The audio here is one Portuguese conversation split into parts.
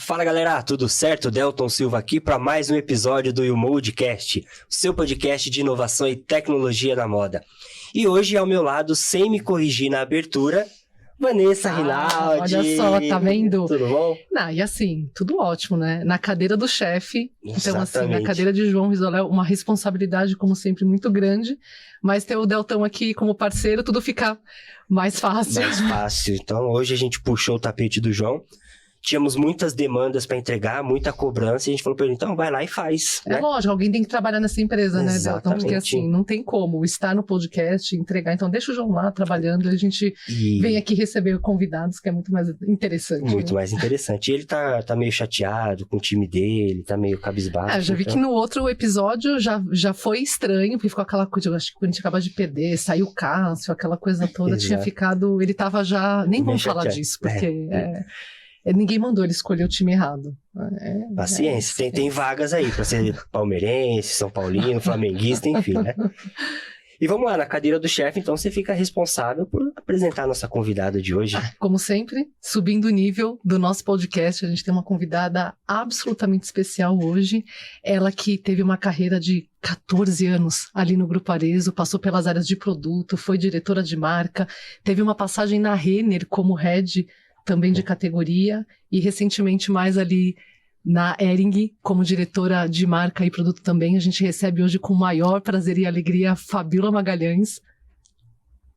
Fala galera, tudo certo? Delton Silva aqui para mais um episódio do YouMoldcast, o seu podcast de inovação e tecnologia na moda. E hoje ao meu lado, sem me corrigir na abertura, Vanessa Rinaldi. Olha só, tá vendo? Tudo bom? Não, e assim, tudo ótimo, né? Na cadeira do chefe, então assim, Exatamente. na cadeira de João Risolé, uma responsabilidade, como sempre, muito grande, mas ter o Deltão aqui como parceiro, tudo fica mais fácil. Mais fácil. Então hoje a gente puxou o tapete do João. Tínhamos muitas demandas para entregar, muita cobrança, e a gente falou para ele, então vai lá e faz. É lógico, alguém tem que trabalhar nessa empresa, né, Delton? Porque assim, não tem como estar no podcast, entregar. Então deixa o João lá trabalhando e a gente vem aqui receber convidados, que é muito mais interessante. Muito mais interessante. E ele tá meio chateado com o time dele, tá meio cabisbaixo. Eu já vi que no outro episódio já foi estranho, porque ficou aquela coisa, eu acho que quando a gente acaba de perder, saiu o Cássio, aquela coisa toda, Exato. Tinha ficado, ele tava já, nem vamos falar disso, porque ninguém mandou ele escolher o time errado. Paciência, tem vagas aí pra ser palmeirense, São Paulino, flamenguista, enfim, né? E vamos lá, na cadeira do chefe, então você fica responsável por apresentar a nossa convidada de hoje. Como sempre, subindo o nível do nosso podcast, a gente tem uma convidada absolutamente especial hoje. Ela que teve uma carreira de 14 anos ali no Grupo Arezzo, passou pelas áreas de produto, foi diretora de marca, teve uma passagem na Renner como head também de categoria, e recentemente mais ali na Hering, como diretora de marca e produto também. A gente recebe hoje com o maior prazer e alegria a Fabíola Magalhães.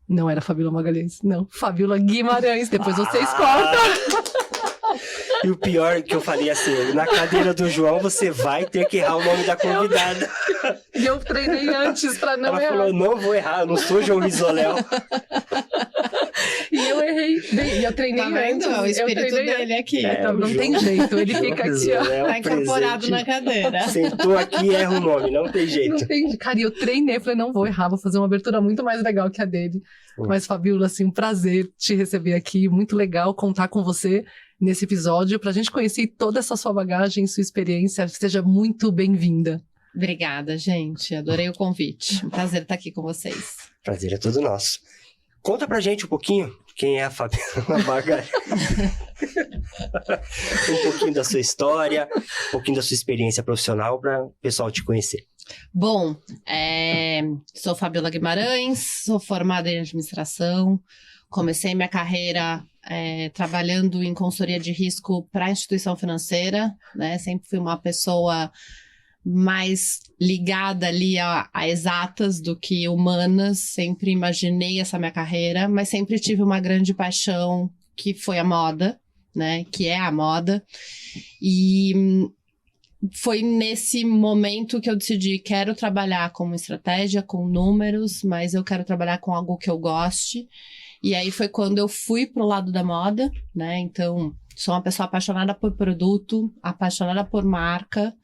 Não era Fabíola Magalhães, não. Fabíola Guimarães, depois vocês cortam. E o pior é que eu falei assim, na cadeira do João você vai ter que errar o nome da convidada. E eu treinei antes pra não errar. Ela falou, não vou errar, eu não sou João Risoléu. E eu errei bem, e eu treinei antes. O espírito dele aqui. Então, não tem jeito, ele fica aqui, ó. Tá incorporado na cadeira. Sentou aqui e erra o nome, não tem jeito. Não tem, cara, e eu treinei, falei, não vou errar, vou fazer uma abertura muito mais legal que a dele. Mas, Fabíola, assim, um prazer te receber aqui, muito legal contar com você nesse episódio, pra gente conhecer toda essa sua bagagem, sua experiência. Seja muito bem-vinda. Obrigada, gente. Adorei o convite. Um prazer estar aqui com vocês. Prazer é todo nosso. Conta pra gente um pouquinho quem é a Fabíola Magalhães. Um pouquinho da sua história, um pouquinho da sua experiência profissional para o pessoal te conhecer. Bom, sou Fabíola Guimarães, sou formada em administração. Comecei minha carreira trabalhando em consultoria de risco para a instituição financeira, né? Sempre fui uma pessoa mais ligada ali a exatas do que humanas, sempre imaginei essa minha carreira, mas sempre tive uma grande paixão que foi a moda, né, que é a moda, e foi nesse momento que eu decidi, quero trabalhar com estratégia, com números, mas eu quero trabalhar com algo que eu goste, e aí foi quando eu fui pro lado da moda, né, então sou uma pessoa apaixonada por produto, apaixonada por marca,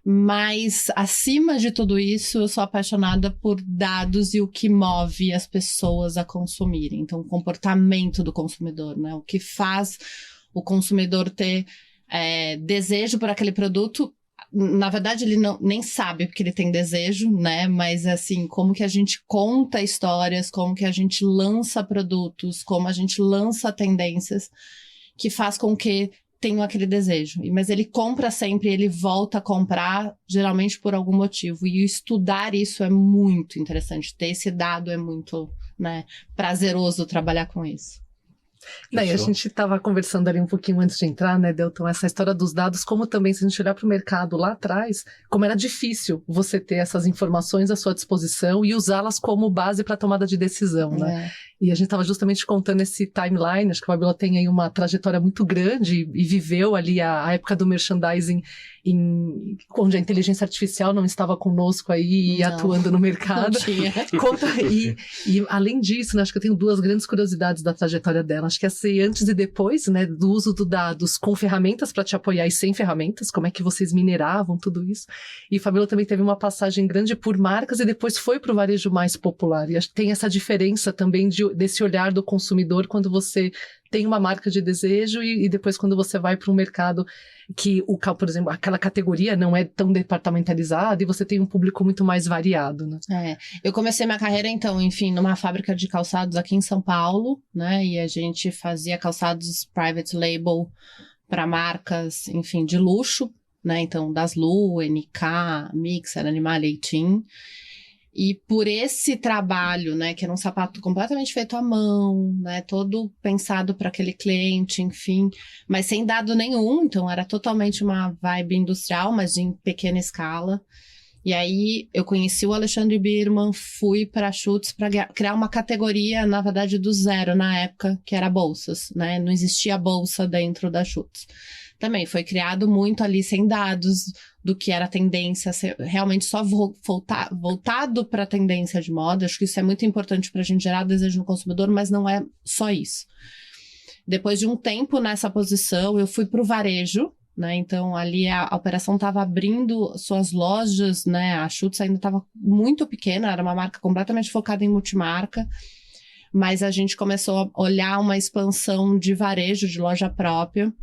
mas, acima de tudo isso, eu sou apaixonada por dados e o que move as pessoas a consumirem. Então, o comportamento do consumidor, né? O que faz o consumidor ter desejo por aquele produto. Na verdade, ele nem sabe porque ele tem desejo, né? Mas, assim, como que a gente conta histórias, como que a gente lança produtos, como a gente lança tendências, que faz com que tenho aquele desejo, mas ele compra sempre, ele volta a comprar, geralmente por algum motivo, e estudar isso é muito interessante, ter esse dado é muito, né, prazeroso trabalhar com isso. Daí a gente estava conversando ali um pouquinho antes de entrar, né, Delton, essa história dos dados, como também, se a gente olhar para o mercado lá atrás, como era difícil você ter essas informações à sua disposição e usá-las como base para tomada de decisão, né? E a gente estava justamente contando esse timeline, acho que a Fabíola tem aí uma trajetória muito grande e viveu ali a época do merchandising onde a inteligência artificial não estava conosco aí e atuando no mercado. Não tinha. E além disso, né, acho que eu tenho duas grandes curiosidades da trajetória dela. Acho que é ser antes e depois, né, do uso dos dados com ferramentas para te apoiar e sem ferramentas, como é que vocês mineravam tudo isso. E Fabíola também teve uma passagem grande por marcas e depois foi para o varejo mais popular. E acho que tem essa diferença também desse olhar do consumidor quando você tem uma marca de desejo e depois quando você vai para um mercado que, por exemplo, aquela categoria não é tão departamentalizada e você tem um público muito mais variado, né? Eu comecei minha carreira, então, enfim, numa fábrica de calçados aqui em São Paulo, né? E a gente fazia calçados private label para marcas, enfim, de luxo, né? Então, Daslu, NK, Mixer, Animale, 18. E por esse trabalho, né, que era um sapato completamente feito à mão, né, todo pensado para aquele cliente, enfim, mas sem dado nenhum, então era totalmente uma vibe industrial, mas em pequena escala. E aí eu conheci o Alexandre Birman, fui para Schutz para criar uma categoria, na verdade, do zero na época, que era bolsas, né? Não existia bolsa dentro da Schutz. Também foi criado muito ali sem dados do que era tendência, realmente só voltado para a tendência de moda. Acho que isso é muito importante para a gente gerar desejo no consumidor, mas não é só isso. Depois de um tempo nessa posição, eu fui para o varejo, né? Então ali a operação estava abrindo suas lojas, né? A Schutz ainda estava muito pequena, era uma marca completamente focada em multimarca, mas a gente começou a olhar uma expansão de varejo, de loja própria.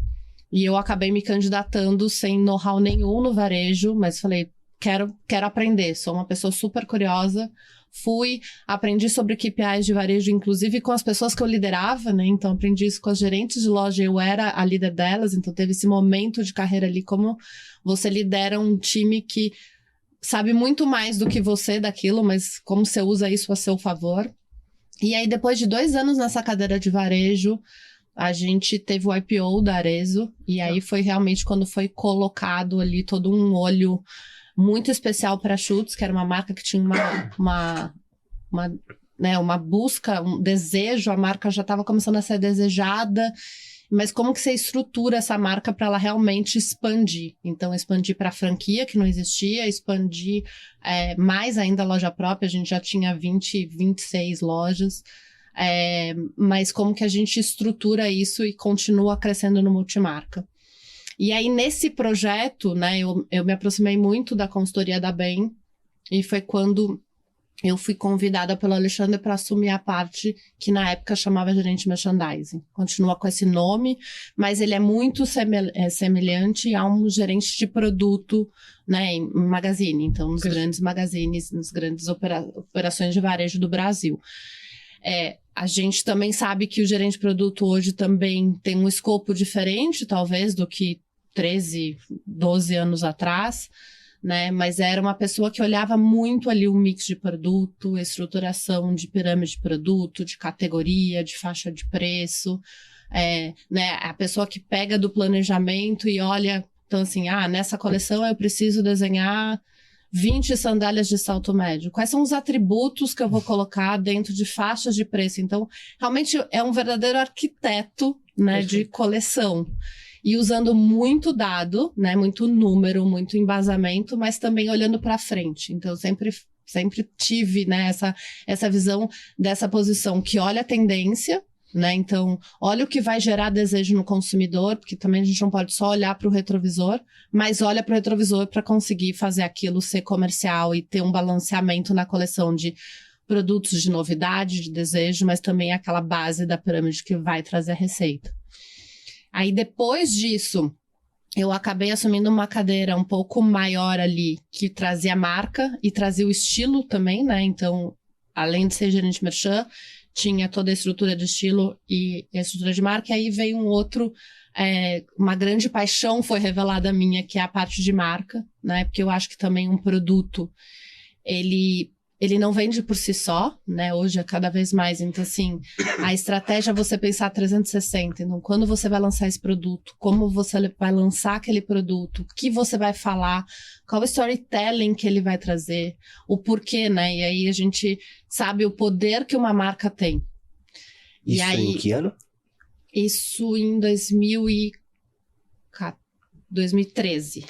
E eu acabei me candidatando sem know-how nenhum no varejo, mas falei, quero aprender, sou uma pessoa super curiosa. Fui, aprendi sobre KPIs de varejo, inclusive com as pessoas que eu liderava, né? Então, aprendi isso com as gerentes de loja, eu era a líder delas, então teve esse momento de carreira ali, como você lidera um time que sabe muito mais do que você daquilo, mas como você usa isso a seu favor. E aí, depois de 2 anos nessa cadeira de varejo, a gente teve o IPO da Arezzo, e aí foi realmente quando foi colocado ali todo um olho muito especial para a Schutz, que era uma marca que tinha uma busca, um desejo, a marca já estava começando a ser desejada, mas como que você estrutura essa marca para ela realmente expandir? Então, expandir para a franquia, que não existia, expandir mais ainda a loja própria, a gente já tinha 26 lojas, mas como que a gente estrutura isso e continua crescendo no multimarca. E aí, nesse projeto, né, eu me aproximei muito da consultoria da Bain, e foi quando eu fui convidada pelo Alexandre para assumir a parte que na época chamava gerente merchandising. Continua com esse nome, mas ele é muito semelhante a um gerente de produto, né, em magazine, então nos grandes magazines, nas grandes operações de varejo do Brasil. A gente também sabe que o gerente de produto hoje também tem um escopo diferente, talvez, do que 13, 12 anos atrás, né? Mas era uma pessoa que olhava muito ali o mix de produto, estruturação de pirâmide de produto, de categoria, de faixa de preço, né? A pessoa que pega do planejamento e olha, então assim, nessa coleção eu preciso desenhar 20 sandálias de salto médio. Quais são os atributos que eu vou colocar dentro de faixas de preço? Então, realmente é um verdadeiro arquiteto, né, de coleção. E usando muito dado, né, muito número, muito embasamento, mas também olhando para frente. Então, sempre tive, né, essa visão dessa posição que olha a tendência, né? Então, olha o que vai gerar desejo no consumidor, porque também a gente não pode só olhar para o retrovisor, mas olha para o retrovisor para conseguir fazer aquilo ser comercial e ter um balanceamento na coleção de produtos de novidade, de desejo, mas também aquela base da pirâmide que vai trazer a receita. Aí, depois disso, eu acabei assumindo uma cadeira um pouco maior ali, que trazia marca e trazia o estilo também, né? Então, além de ser gerente merchan, tinha toda a estrutura de estilo e a estrutura de marca, e aí veio um outro, uma grande paixão foi revelada minha, que é a parte de marca, né? Porque eu acho que também um produto, ele não vende por si só, né? Hoje é cada vez mais. Então, assim, a estratégia é você pensar 360. Então, quando você vai lançar esse produto, como você vai lançar aquele produto, o que você vai falar, qual o storytelling que ele vai trazer, o porquê, né? E aí a gente sabe o poder que uma marca tem. Isso em que ano? Isso em 2013.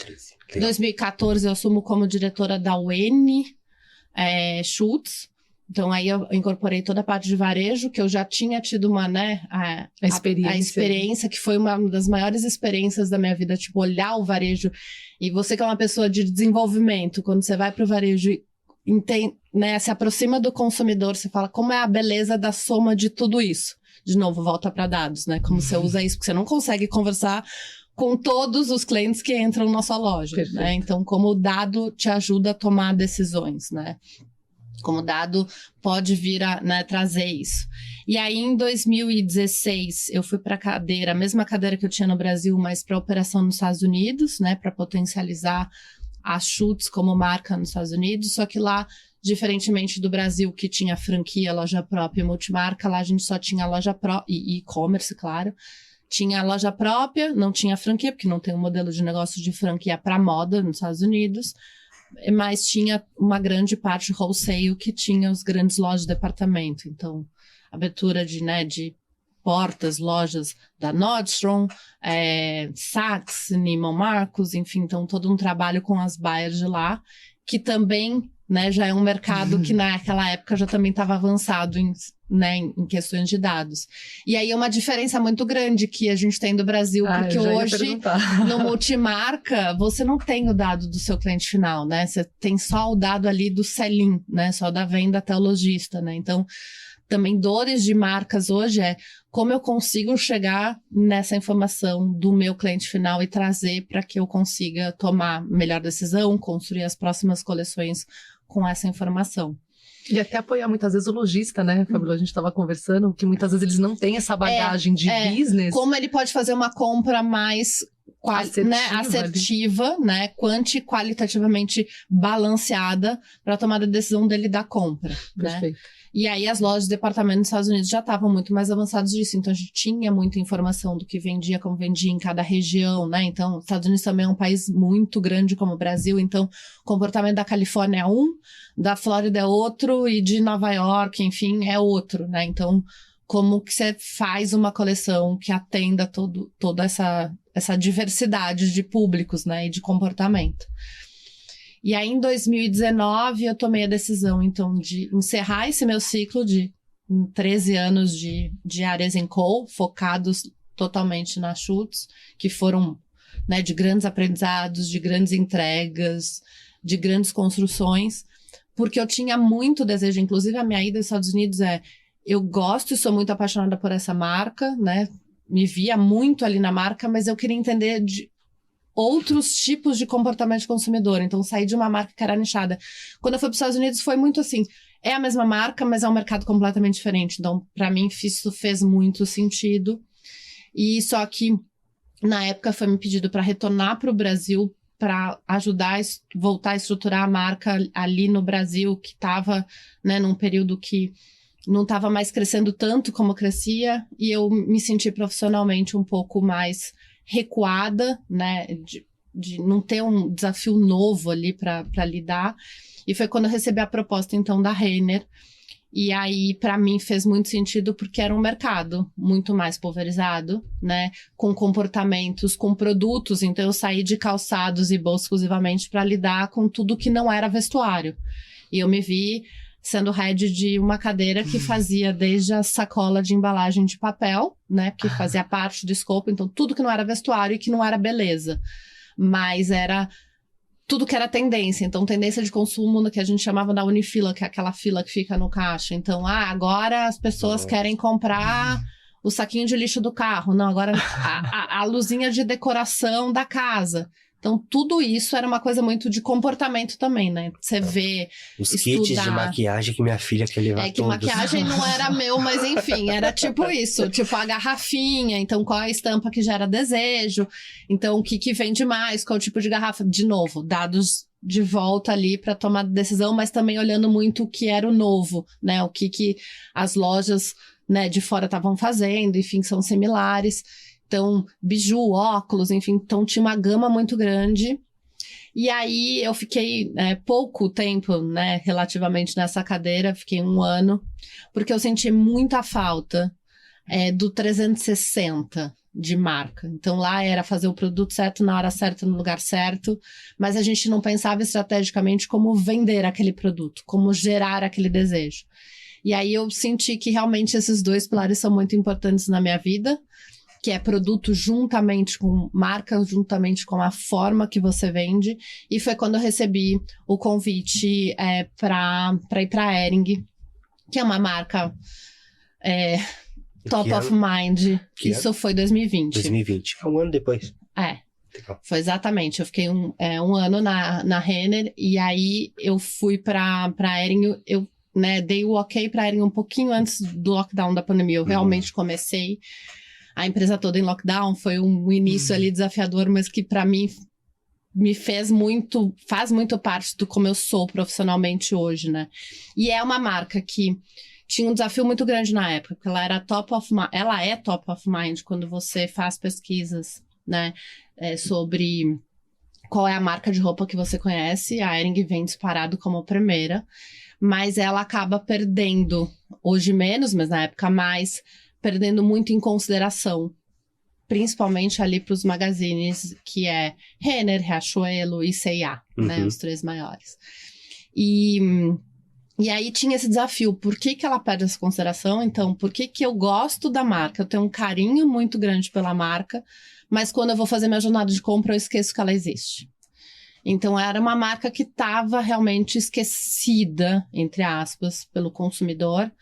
2014 eu assumo como diretora da UN, Schutz. Então aí eu incorporei toda a parte de varejo, que eu já tinha tido uma, né, a experiência, que foi uma das maiores experiências da minha vida, tipo, olhar o varejo. E você que é uma pessoa de desenvolvimento, quando você vai para o varejo e entende, né, se aproxima do consumidor, você fala como é a beleza da soma de tudo isso. De novo, volta para dados, né? Como você usa isso, porque você não consegue conversar com todos os clientes que entram na sua loja, né? Então, como o dado te ajuda a tomar decisões, né? como dado pode vir a, né, trazer isso. E aí, em 2016, eu fui para a mesma cadeira que eu tinha no Brasil, mas para operação nos Estados Unidos, né, para potencializar a Schutz como marca nos Estados Unidos, só que lá, diferentemente do Brasil, que tinha franquia, loja própria e multimarca, lá a gente só tinha loja própria e e-commerce, claro. Tinha loja própria, não tinha franquia, porque não tem um modelo de negócio de franquia para moda nos Estados Unidos, mas tinha uma grande parte wholesale que tinha os grandes lojas de departamento. Então, abertura de portas, lojas da Nordstrom, Saks, Neiman Marcus, enfim, então todo um trabalho com as buyers de lá, que também, né, já é um mercado que naquela época já também estava avançado em questões de dados. E aí é uma diferença muito grande que a gente tem do Brasil, porque hoje no multimarca você não tem o dado do seu cliente final, né? Você tem só o dado ali do sell-in, né? Só da venda até o lojista, né? Então, também dores de marcas hoje como eu consigo chegar nessa informação do meu cliente final e trazer para que eu consiga tomar melhor decisão, construir as próximas coleções com essa informação. E até apoiar muitas vezes o lojista, né, Fabíola? A gente estava conversando que muitas vezes eles não têm essa bagagem de business. Como ele pode fazer uma compra mais assertiva, né, qualitativamente balanceada para tomar a decisão dele da compra. Perfeito. Né? E aí as lojas de departamento nos Estados Unidos já estavam muito mais avançadas disso, então a gente tinha muita informação do que vendia, como vendia em cada região, né? Então, os Estados Unidos também é um país muito grande como o Brasil, então o comportamento da Califórnia é um, da Flórida é outro e de Nova York, enfim, é outro, né? Então, como que você faz uma coleção que atenda toda essa diversidade de públicos, né? E de comportamento. E aí, em 2019, eu tomei a decisão, então, de encerrar esse meu ciclo de 13 anos de Ares & Co, focados totalmente na Schutz, que foram, né, de grandes aprendizados, de grandes entregas, de grandes construções, porque eu tinha muito desejo, inclusive a minha ida aos Estados Unidos eu gosto e sou muito apaixonada por essa marca, né, me via muito ali na marca, mas eu queria entender de outros tipos de comportamento de consumidor. Então, saí de uma marca que era nichada. Quando eu fui para os Estados Unidos, foi muito assim, é a mesma marca, mas é um mercado completamente diferente. Então, para mim, isso fez muito sentido. E só que, na época, foi me pedido para retornar para o Brasil para ajudar a voltar a estruturar a marca ali no Brasil, que estava, né, num período que não estava mais crescendo tanto como crescia, e eu me senti profissionalmente um pouco mais recuada, né, de não ter um desafio novo ali para lidar. E foi quando eu recebi a proposta, então, da Renner. E aí, para mim, fez muito sentido porque era um mercado muito mais pulverizado, né, com comportamentos, com produtos. Então, eu saí de calçados e bolsas exclusivamente para lidar com tudo que não era vestuário. E eu me vi sendo head de uma cadeira que fazia desde a sacola de embalagem de papel, né, que fazia parte do escopo, então tudo que não era vestuário e que não era beleza, mas era tudo que era tendência, então tendência de consumo que a gente chamava da unifila, que é aquela fila que fica no caixa, então, agora as pessoas querem comprar o saquinho de lixo do carro, não, agora a luzinha de decoração da casa. Então, tudo isso era uma coisa muito de comportamento também, né? Você vê, os estudar. kits de maquiagem que minha filha quer levar que todos. Maquiagem não era meu, mas enfim, era tipo isso. Tipo a garrafinha, então qual é a estampa que gera desejo. Então, o que vende mais, qual tipo de garrafa. De novo, dados de volta ali para tomar decisão, mas também olhando muito o que era o novo, né? O que as lojas, né, de fora estavam fazendo, enfim, são similares. Então, biju, óculos, enfim, então tinha uma gama muito grande. E aí eu fiquei pouco tempo, né, relativamente nessa cadeira, fiquei 1 ano, porque eu senti muita falta do 360 de marca. Então lá era fazer o produto certo, na hora certa, no lugar certo, mas a gente não pensava estrategicamente como vender aquele produto, como gerar aquele desejo. E aí eu senti que realmente esses 2 pilares são muito importantes na minha vida, que é produto juntamente com marca, juntamente com a forma que você vende. E foi quando eu recebi o convite para ir para a Hering, que é uma marca top of mind. Isso foi 2020. 2020, 1 ano depois. Foi exatamente. Eu fiquei um ano na Renner e aí eu fui para Hering. Eu dei o ok para Hering um pouquinho antes do lockdown da pandemia. Eu realmente comecei a empresa toda em lockdown. Foi um início ali desafiador, mas que para mim faz muito parte do como eu sou profissionalmente hoje, né? E é uma marca que tinha um desafio muito grande na época, porque ela é top of mind quando você faz pesquisas, né, sobre qual é a marca de roupa que você conhece. A Hering vem disparado como a primeira, mas ela acaba perdendo, hoje menos, mas na época mais, perdendo muito em consideração, principalmente ali para os magazines, que é Renner, Riachuelo e C&A, né, os 3 maiores. E aí tinha esse desafio, por que ela perde essa consideração? Então, por que eu gosto da marca? Eu tenho um carinho muito grande pela marca, mas quando eu vou fazer minha jornada de compra, eu esqueço que ela existe. Então, era uma marca que estava realmente esquecida, entre aspas, pelo consumidor,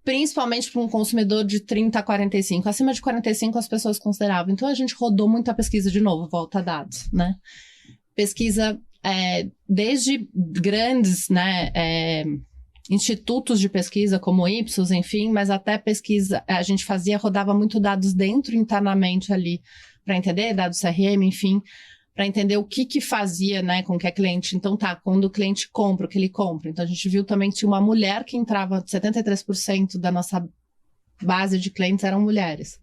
principalmente para um consumidor de 30 a 45. Acima de 45 as pessoas consideravam. Então, a gente rodou muita pesquisa de novo, volta a dados, né? Pesquisa desde grandes, né, institutos de pesquisa como Ipsos, enfim, mas até pesquisa, a gente rodava muito dados internamente ali, para entender, dados CRM, enfim, para entender o que fazia, né, com que a cliente. Então quando o cliente compra, o que ele compra. Então a gente viu também que tinha uma mulher que entrava, 73% da nossa base de clientes eram mulheres.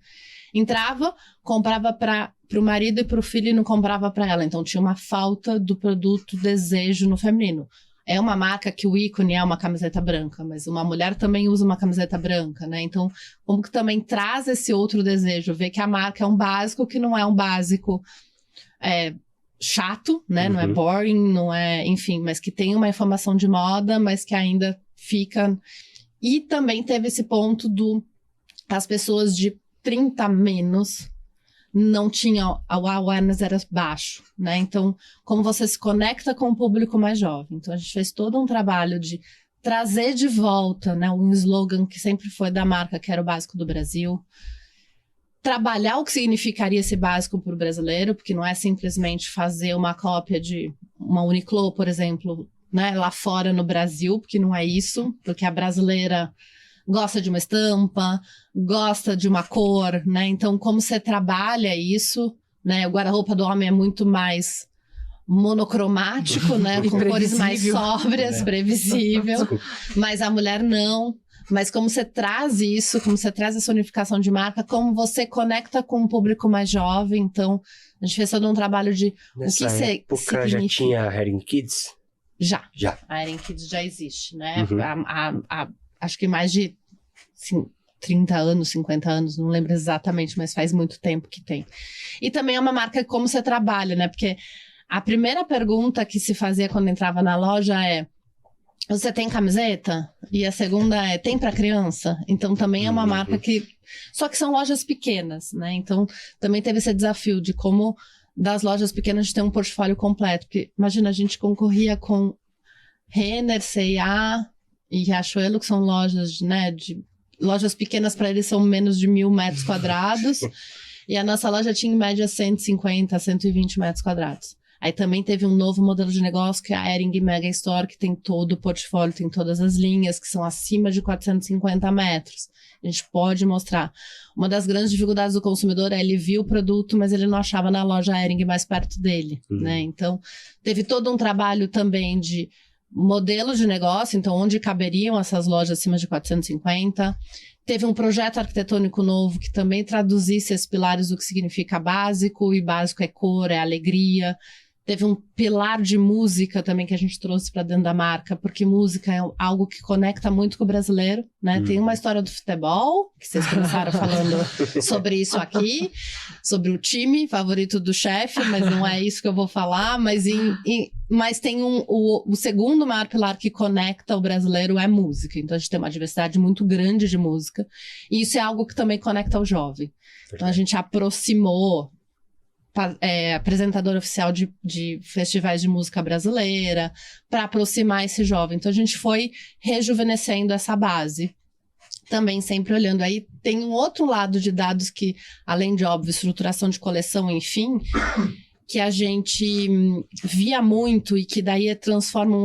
Entrava, comprava para o marido e para o filho e não comprava para ela. Então tinha uma falta do produto desejo no feminino. É uma marca que o ícone é uma camiseta branca, mas uma mulher também usa uma camiseta branca, né? Então, como que também traz esse outro desejo? Ver que a marca é um básico que não é um básico chato, né? Não é boring, não é... Enfim, mas que tem uma informação de moda, mas que ainda fica... E também teve esse ponto as pessoas de 30 menos não tinham, a awareness era baixo, né? Então, como você se conecta com o público mais jovem? Então, a gente fez todo um trabalho de trazer de volta, né, um slogan que sempre foi da marca, que era o básico do Brasil. Trabalhar o que significaria esse básico para o brasileiro, porque não é simplesmente fazer uma cópia de uma Uniqlo, por exemplo, né, lá fora no Brasil, porque não é isso, porque a brasileira gosta de uma estampa, gosta de uma cor, né? Então, como você trabalha isso, né? O guarda-roupa do homem é muito mais monocromático, né? Com cores mais sóbrias, previsível. Mas a mulher não. Mas como você traz isso, como você traz essa unificação de marca, como você conecta com um público mais jovem. Então, a gente fez todo um trabalho de Nessa época já tinha a Hering Kids? Já. A Hering Kids já existe, né? Acho que mais de 30 anos, 50 anos, não lembro exatamente, mas faz muito tempo que tem. E também é uma marca como você trabalha, né? Porque a primeira pergunta que se fazia quando entrava na loja é: você tem camiseta? E a segunda é: tem para criança? Então também é uma marca que... Só que são lojas pequenas, né? Então também teve esse desafio de como das lojas pequenas a gente tem um portfólio completo. Porque imagina, a gente concorria com Renner, C&A e Riachuelo, que são lojas, né, lojas pequenas, para eles são menos de 1.000 metros quadrados, e a nossa loja tinha em média 150, 120 metros quadrados. Aí também teve um novo modelo de negócio, que é a Hering Mega Store, que tem todo o portfólio, tem todas as linhas, que são acima de 450 metros. A gente pode mostrar. Uma das grandes dificuldades do consumidor é ele viu o produto, mas ele não achava na loja Hering mais perto dele, né? Então, teve todo um trabalho também de modelo de negócio, então onde caberiam essas lojas acima de 450. Teve um projeto arquitetônico novo que também traduzisse esses pilares do que significa básico, e básico é cor, é alegria. Teve um pilar de música também que a gente trouxe para dentro da marca, porque música é algo que conecta muito com o brasileiro, né? Tem uma história do futebol, que vocês começaram falando sobre isso aqui, sobre o time favorito do chefe, mas não é isso que eu vou falar. Mas tem o segundo maior pilar que conecta o brasileiro é música. Então a gente tem uma diversidade muito grande de música, e isso é algo que também conecta o jovem. Então a gente aproximou apresentador oficial de festivais de música brasileira, para aproximar esse jovem. Então, a gente foi rejuvenescendo essa base. Também sempre olhando. Aí tem um outro lado de dados que, além de, óbvio, estruturação de coleção, enfim, que a gente via muito e que daí transforma um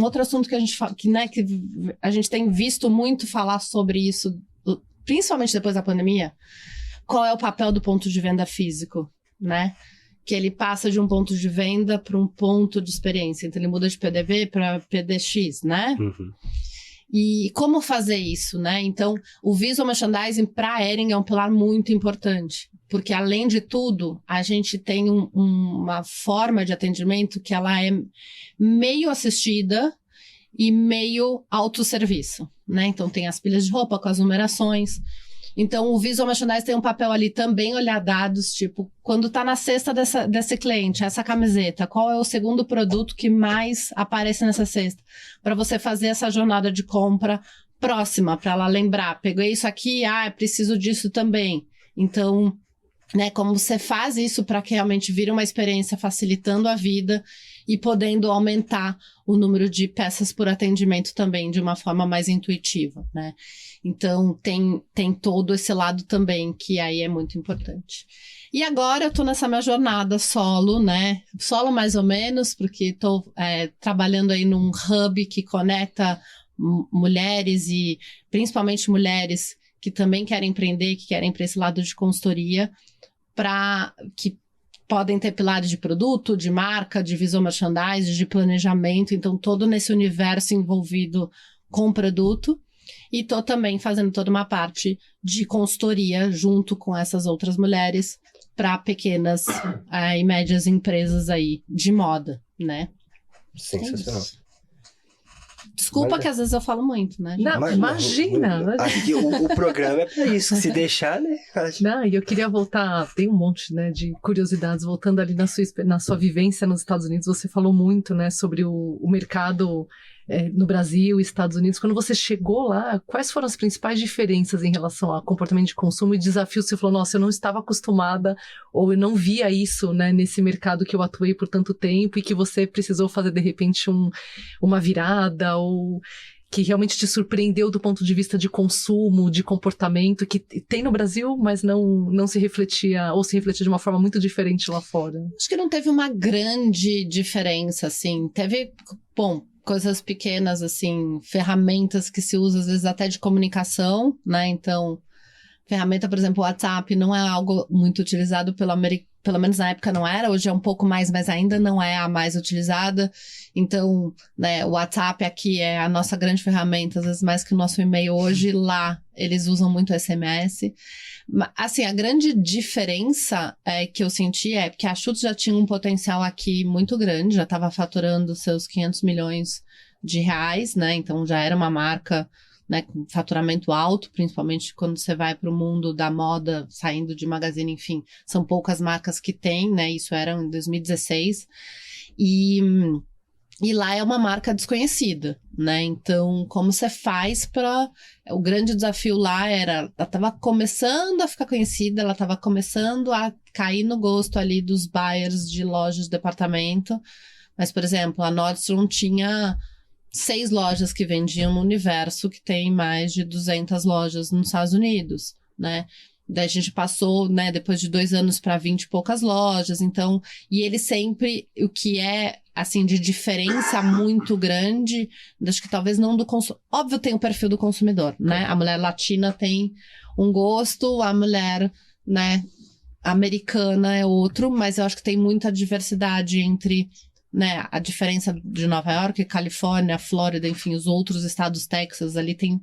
outro assunto que a gente fala, que a gente tem visto muito falar sobre isso, principalmente depois da pandemia. Qual é o papel do ponto de venda físico, né? Que ele passa de um ponto de venda para um ponto de experiência. Então, ele muda de PDV para PDX, né? Uhum. E como fazer isso, né? Então, o visual merchandising para a Hering é um pilar muito importante. Porque, além de tudo, a gente tem uma forma de atendimento que ela é meio assistida e meio autosserviço, né? Então, tem as pilhas de roupa com as numerações. Então, o visual merchandising tem um papel ali também olhar dados, tipo, quando tá na cesta desse cliente, essa camiseta, qual é o segundo produto que mais aparece nessa cesta? Para você fazer essa jornada de compra próxima, para ela lembrar, peguei isso aqui, preciso disso também. Então, né, como você faz isso para que realmente vire uma experiência facilitando a vida e podendo aumentar o número de peças por atendimento também de uma forma mais intuitiva, né? Então, tem todo esse lado também que aí é muito importante. E agora eu tô nessa minha jornada solo, né? Solo mais ou menos, porque tô trabalhando aí num hub que conecta mulheres e principalmente mulheres que também querem empreender, que querem para esse lado de consultoria, que podem ter pilares de produto, de marca, de visual merchandising, de planejamento, então todo nesse universo envolvido com o produto. E tô também fazendo toda uma parte de consultoria junto com essas outras mulheres para pequenas e médias empresas aí de moda, né? Sensacional. Desculpa que às vezes eu falo muito, né? Não, imagina! Aqui, o programa é para isso, se deixar, né? Não, e eu queria voltar, tem um monte, né, de curiosidades, voltando ali na sua vivência nos Estados Unidos, você falou muito, né, sobre o mercado no Brasil e Estados Unidos. Quando você chegou lá, quais foram as principais diferenças em relação ao comportamento de consumo e desafios? Você falou, nossa, eu não estava acostumada ou eu não via isso, né, nesse mercado que eu atuei por tanto tempo e que você precisou fazer, de repente, uma virada ou que realmente te surpreendeu do ponto de vista de consumo, de comportamento, que tem no Brasil, mas não se refletia, ou se refletia de uma forma muito diferente lá fora? Acho que não teve uma grande diferença, assim. Teve, coisas pequenas, assim, ferramentas que se usa, às vezes, até de comunicação, né? Então, ferramenta, por exemplo, o WhatsApp não é algo muito utilizado pelo menos na época não era, hoje é um pouco mais, mas ainda não é a mais utilizada. Então, né, o WhatsApp aqui é a nossa grande ferramenta, às vezes mais que o nosso e-mail hoje. Lá, eles usam muito SMS. Assim, a grande diferença que eu senti é que a Schutz já tinha um potencial aqui muito grande, já estava faturando seus 500 milhões de reais, né? Então, já era uma marca, né, com faturamento alto, principalmente quando você vai para o mundo da moda, saindo de magazine, enfim, são poucas marcas que tem, né? Isso era em 2016. E lá é uma marca desconhecida, né? Então, como você faz para... O grande desafio lá era... Ela estava começando a ficar conhecida, ela estava começando a cair no gosto ali dos buyers de lojas de departamento. Mas, por exemplo, a Nordstrom tinha 6 lojas que vendiam no universo, que tem mais de 200 lojas nos Estados Unidos, né? Daí a gente passou, né, depois de 2 anos para 20 e poucas lojas, então... E ele sempre... O que é, assim, de diferença muito grande, acho que talvez não do consumidor... Óbvio, tem o perfil do consumidor, né? A mulher latina tem um gosto, a mulher, né, americana é outro, mas eu acho que tem muita diversidade entre... Né, a diferença de Nova York, Califórnia, Flórida, enfim, os outros estados, Texas, ali tem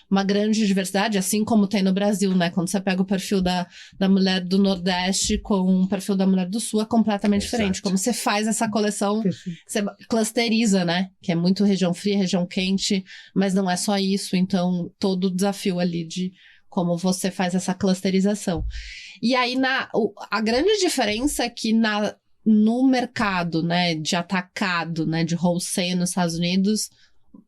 uma grande diversidade, assim como tem no Brasil, né? Quando você pega o perfil da mulher do Nordeste com o perfil da mulher do Sul, é completamente diferente. Como você faz essa coleção, você clusteriza, né? Que é muito região fria, região quente, mas não é só isso. Então, todo o desafio ali de como você faz essa clusterização. E aí, a grande diferença é que no mercado, né, de atacado, né, de wholesale nos Estados Unidos,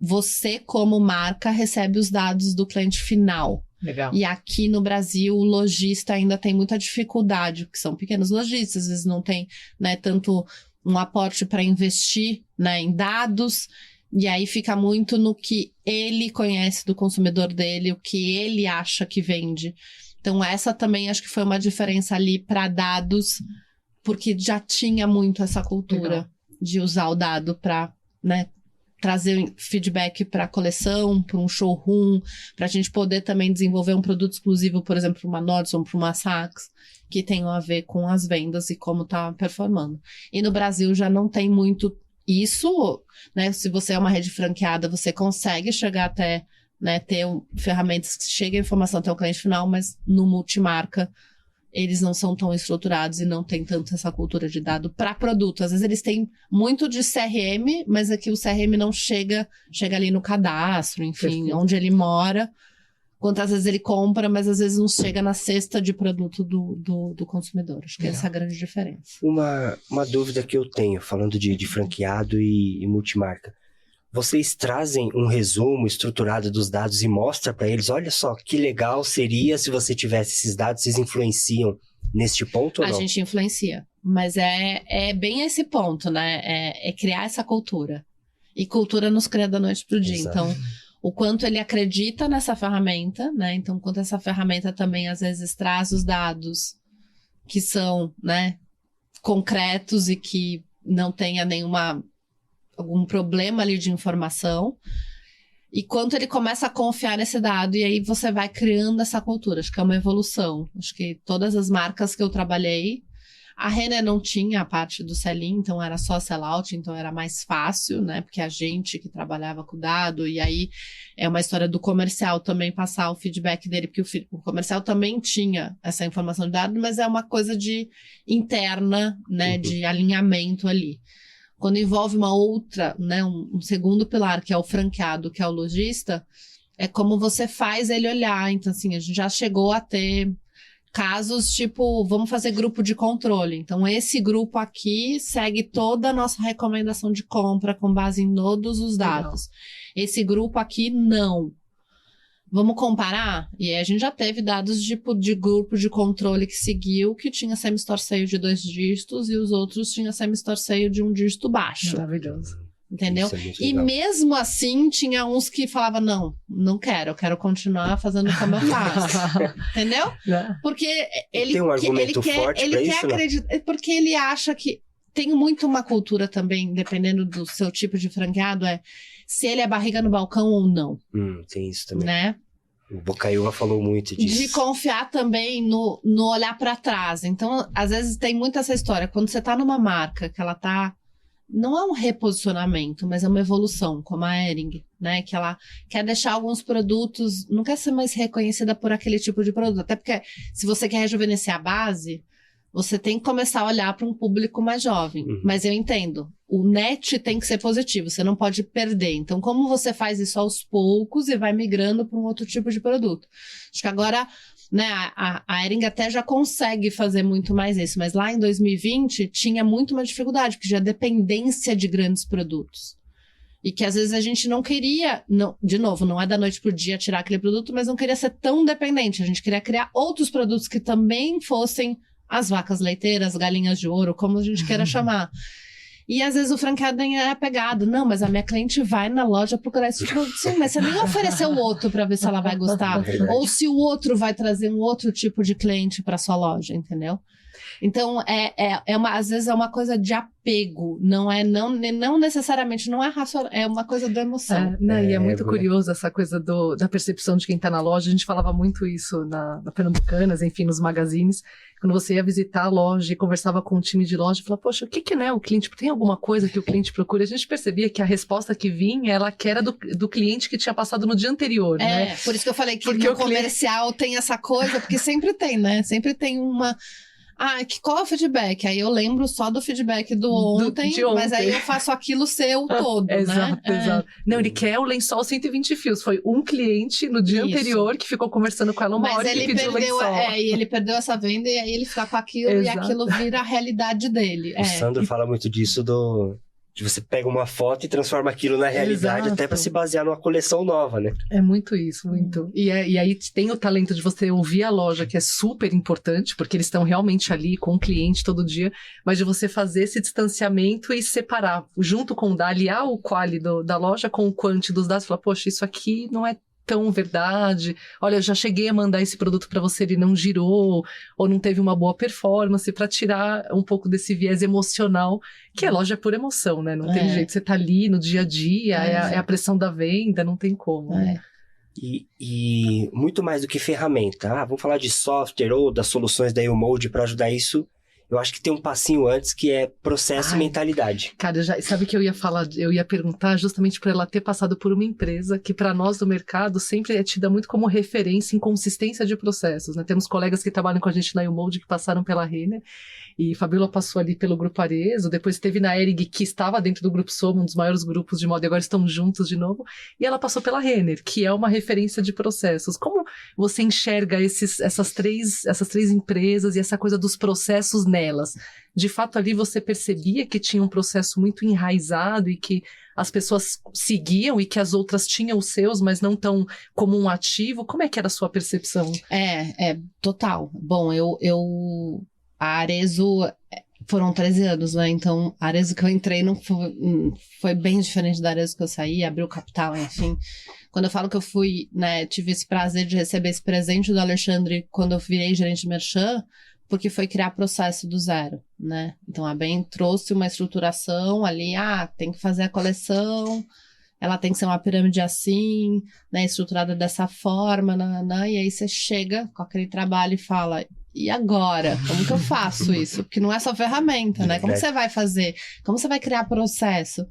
você, como marca, recebe os dados do cliente final. Legal. E aqui no Brasil, o lojista ainda tem muita dificuldade, porque são pequenos lojistas, às vezes não tem, né, tanto um aporte para investir, né, em dados, e aí fica muito no que ele conhece do consumidor dele, o que ele acha que vende. Então, essa também acho que foi uma diferença ali para dados porque já tinha muito essa cultura Legal. de usar o dado para, né, trazer feedback para a coleção, para um showroom, para a gente poder também desenvolver um produto exclusivo, por exemplo, para uma Nordstrom, para uma Saks, que tenham a ver com as vendas e como está performando. E no Brasil já não tem muito isso, né? Se você é uma rede franqueada, você consegue chegar até, né, ter ferramentas que cheguem a informação até o cliente final, mas no multimarca eles não são tão estruturados e não tem tanto essa cultura de dado para produto. Às vezes eles têm muito de CRM, mas aqui o CRM não chega ali no cadastro, enfim, Perfeito. onde ele mora. Quantas vezes ele compra, mas às vezes não chega na cesta de produto do consumidor. Acho que essa é a grande diferença. Uma dúvida que eu tenho, falando de franqueado e multimarca. Vocês trazem um resumo estruturado dos dados e mostra para eles, olha só, que legal seria se você tivesse esses dados, vocês influenciam neste ponto ou não? A gente influencia, mas é bem esse ponto, né? É criar essa cultura. E cultura nos cria da noite pro dia. Exato. Então, o quanto ele acredita nessa ferramenta, né? Então, quanto essa ferramenta também, às vezes, traz os dados que são, né, concretos e que não tenha algum problema ali de informação, e quanto ele começa a confiar nesse dado, e aí você vai criando essa cultura. Acho que é uma evolução. Acho que todas as marcas que eu trabalhei, a Renner não tinha a parte do sell-in, então era só sell-out, então era mais fácil, né? Porque a gente que trabalhava com o dado, e aí é uma história do comercial também passar o feedback dele, porque o comercial também tinha essa informação de dado, mas é uma coisa de interna, né? De alinhamento ali. Quando envolve uma outra, né, um segundo pilar, que é o franqueado, que é o lojista, é como você faz ele olhar. Então, assim, a gente já chegou a ter casos tipo, vamos fazer grupo de controle. Então, esse grupo aqui segue toda a nossa recomendação de compra com base em todos os dados. Legal. Esse grupo aqui, não. Vamos comparar? E aí a gente já teve dados tipo, de grupo de controle que seguiu, que tinha semi-store sale de 2 dígitos e os outros tinham semi-store sale de 1 dígito baixo. Maravilhoso. Entendeu? Isso é muito E legal. mesmo assim, tinha uns que falavam, não quero, eu quero continuar fazendo como eu faço. Entendeu? Porque ele, Tem um argumento forte ele pra quer isso, né? acreditar, porque ele acha que tem muito uma cultura também, dependendo do seu tipo de franqueado, se ele é barriga no balcão ou não. Tem isso também. Né? O Bocaiúva falou muito disso. De confiar também no olhar para trás. Então, às vezes tem muito essa história. Quando você tá numa marca que ela tá... Não é um reposicionamento, mas é uma evolução, como a Hering, né? Que ela quer deixar alguns produtos... Não quer ser mais reconhecida por aquele tipo de produto. Até porque se você quer rejuvenescer a base, você tem que começar a olhar para um público mais jovem. Mas eu entendo. O net tem que ser positivo, você não pode perder. Então, como você faz isso aos poucos e vai migrando para um outro tipo de produto? Acho que agora, né, a Hering até já consegue fazer muito mais isso, mas lá em 2020 tinha muito mais dificuldade, porque já dependência de grandes produtos. E que às vezes a gente não queria, de novo, não é da noite pro dia tirar aquele produto, mas não queria ser tão dependente. A gente queria criar outros produtos que também fossem as vacas leiteiras, galinhas de ouro, como a gente queira chamar. E às vezes o franqueado é apegado. Não, mas a minha cliente vai na loja procurar esse produto. Sim, mas você nem ofereceu o outro para ver se ela vai gostar. Ou se o outro vai trazer um outro tipo de cliente para sua loja, entendeu? Então, às vezes é uma coisa de apego. Não necessariamente, não é racional, é uma coisa da emoção. E é muito curioso essa coisa da percepção de quem está na loja. A gente falava muito isso na Pernambucanas, enfim, nos magazines. Quando você ia visitar a loja e conversava com o time de loja, falava, poxa, o que né, o cliente, tem alguma coisa que o cliente procura? A gente percebia que a resposta que vinha, ela que era do cliente que tinha passado no dia anterior, né? Por isso que eu falei que porque no comercial tem essa coisa, porque sempre tem, né? Sempre tem uma... qual é o feedback? Aí eu lembro só do feedback de ontem, mas aí eu faço aquilo ser o todo, exato, né? Exato. Não, ele quer o lençol 120 fios. Foi um cliente no dia anterior que ficou conversando com ela uma hora e pediu o lençol. E ele perdeu essa venda e aí ele fica com aquilo e aquilo vira a realidade dele. O Sandro fala muito disso de você pega uma foto e transforma aquilo na realidade, até para se basear numa coleção nova, né? É muito isso, muito. E aí tem o talento de você ouvir a loja, que é super importante, porque eles estão realmente ali com o cliente todo dia, mas de você fazer esse distanciamento e separar, junto com aliar o quali da loja com o quanti dos dados, falar, poxa, isso aqui não é tão verdade. Olha, eu já cheguei a mandar esse produto para você, ele não girou, ou não teve uma boa performance, para tirar um pouco desse viés emocional, que é loja por emoção, né? Não tem jeito, você tá ali no dia a dia, é a pressão da venda, não tem como. E muito mais do que ferramenta. Vamos falar de software ou das soluções da YouMold para ajudar isso. Eu acho que tem um passinho antes que é processo e mentalidade. Cara, sabe que eu ia falar, eu ia perguntar justamente por ela ter passado por uma empresa que para nós do mercado sempre é tida muito como referência em consistência de processos, né? Temos colegas que trabalham com a gente na YouMold que passaram pela Renner, e Fabiola passou ali pelo Grupo Arezzo, depois teve na Hering, que estava dentro do Grupo Soma, um dos maiores grupos de moda, e agora estão juntos de novo, e ela passou pela Renner, que é uma referência de processos. Como você enxerga essas três empresas e essa coisa dos processos nelas? De fato, ali você percebia que tinha um processo muito enraizado e que as pessoas seguiam e que as outras tinham os seus, mas não tão como um ativo? Como é que era a sua percepção? Total. Bom, a Arezzo foram 13 anos, né? Então, a Arezzo que eu entrei não foi bem diferente da Arezzo que eu saí, abriu capital, enfim. Quando eu falo que eu fui, né, tive esse prazer de receber esse presente do Alexandre quando eu virei gerente de merchan, porque foi criar processo do zero, né? Então, a Ben trouxe uma estruturação ali, tem que fazer a coleção, ela tem que ser uma pirâmide assim, né, estruturada dessa forma, e aí você chega com aquele trabalho e fala, e agora? Como que eu faço isso? Porque não é só ferramenta, né? Como que você vai fazer? Como você vai criar processo?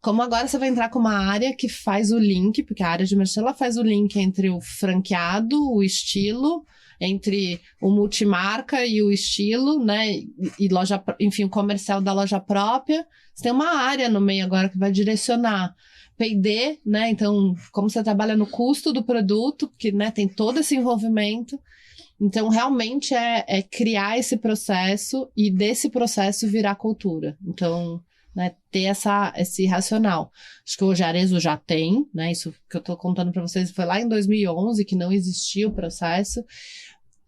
Como agora você vai entrar com uma área que faz o link, porque a área de merchan, ela faz o link entre o franqueado, o estilo, entre o multimarca e o estilo, né? E loja, enfim, o comercial da loja própria. Você tem uma área no meio agora que vai direcionar. P&D, né? Então, como você trabalha no custo do produto, que, né, tem todo esse envolvimento. Então, realmente é criar esse processo e desse processo virar cultura. Então, né, ter esse racional. Acho que hoje a Arezzo já tem, né? Isso que eu estou contando para vocês foi lá em 2011, que não existia o processo.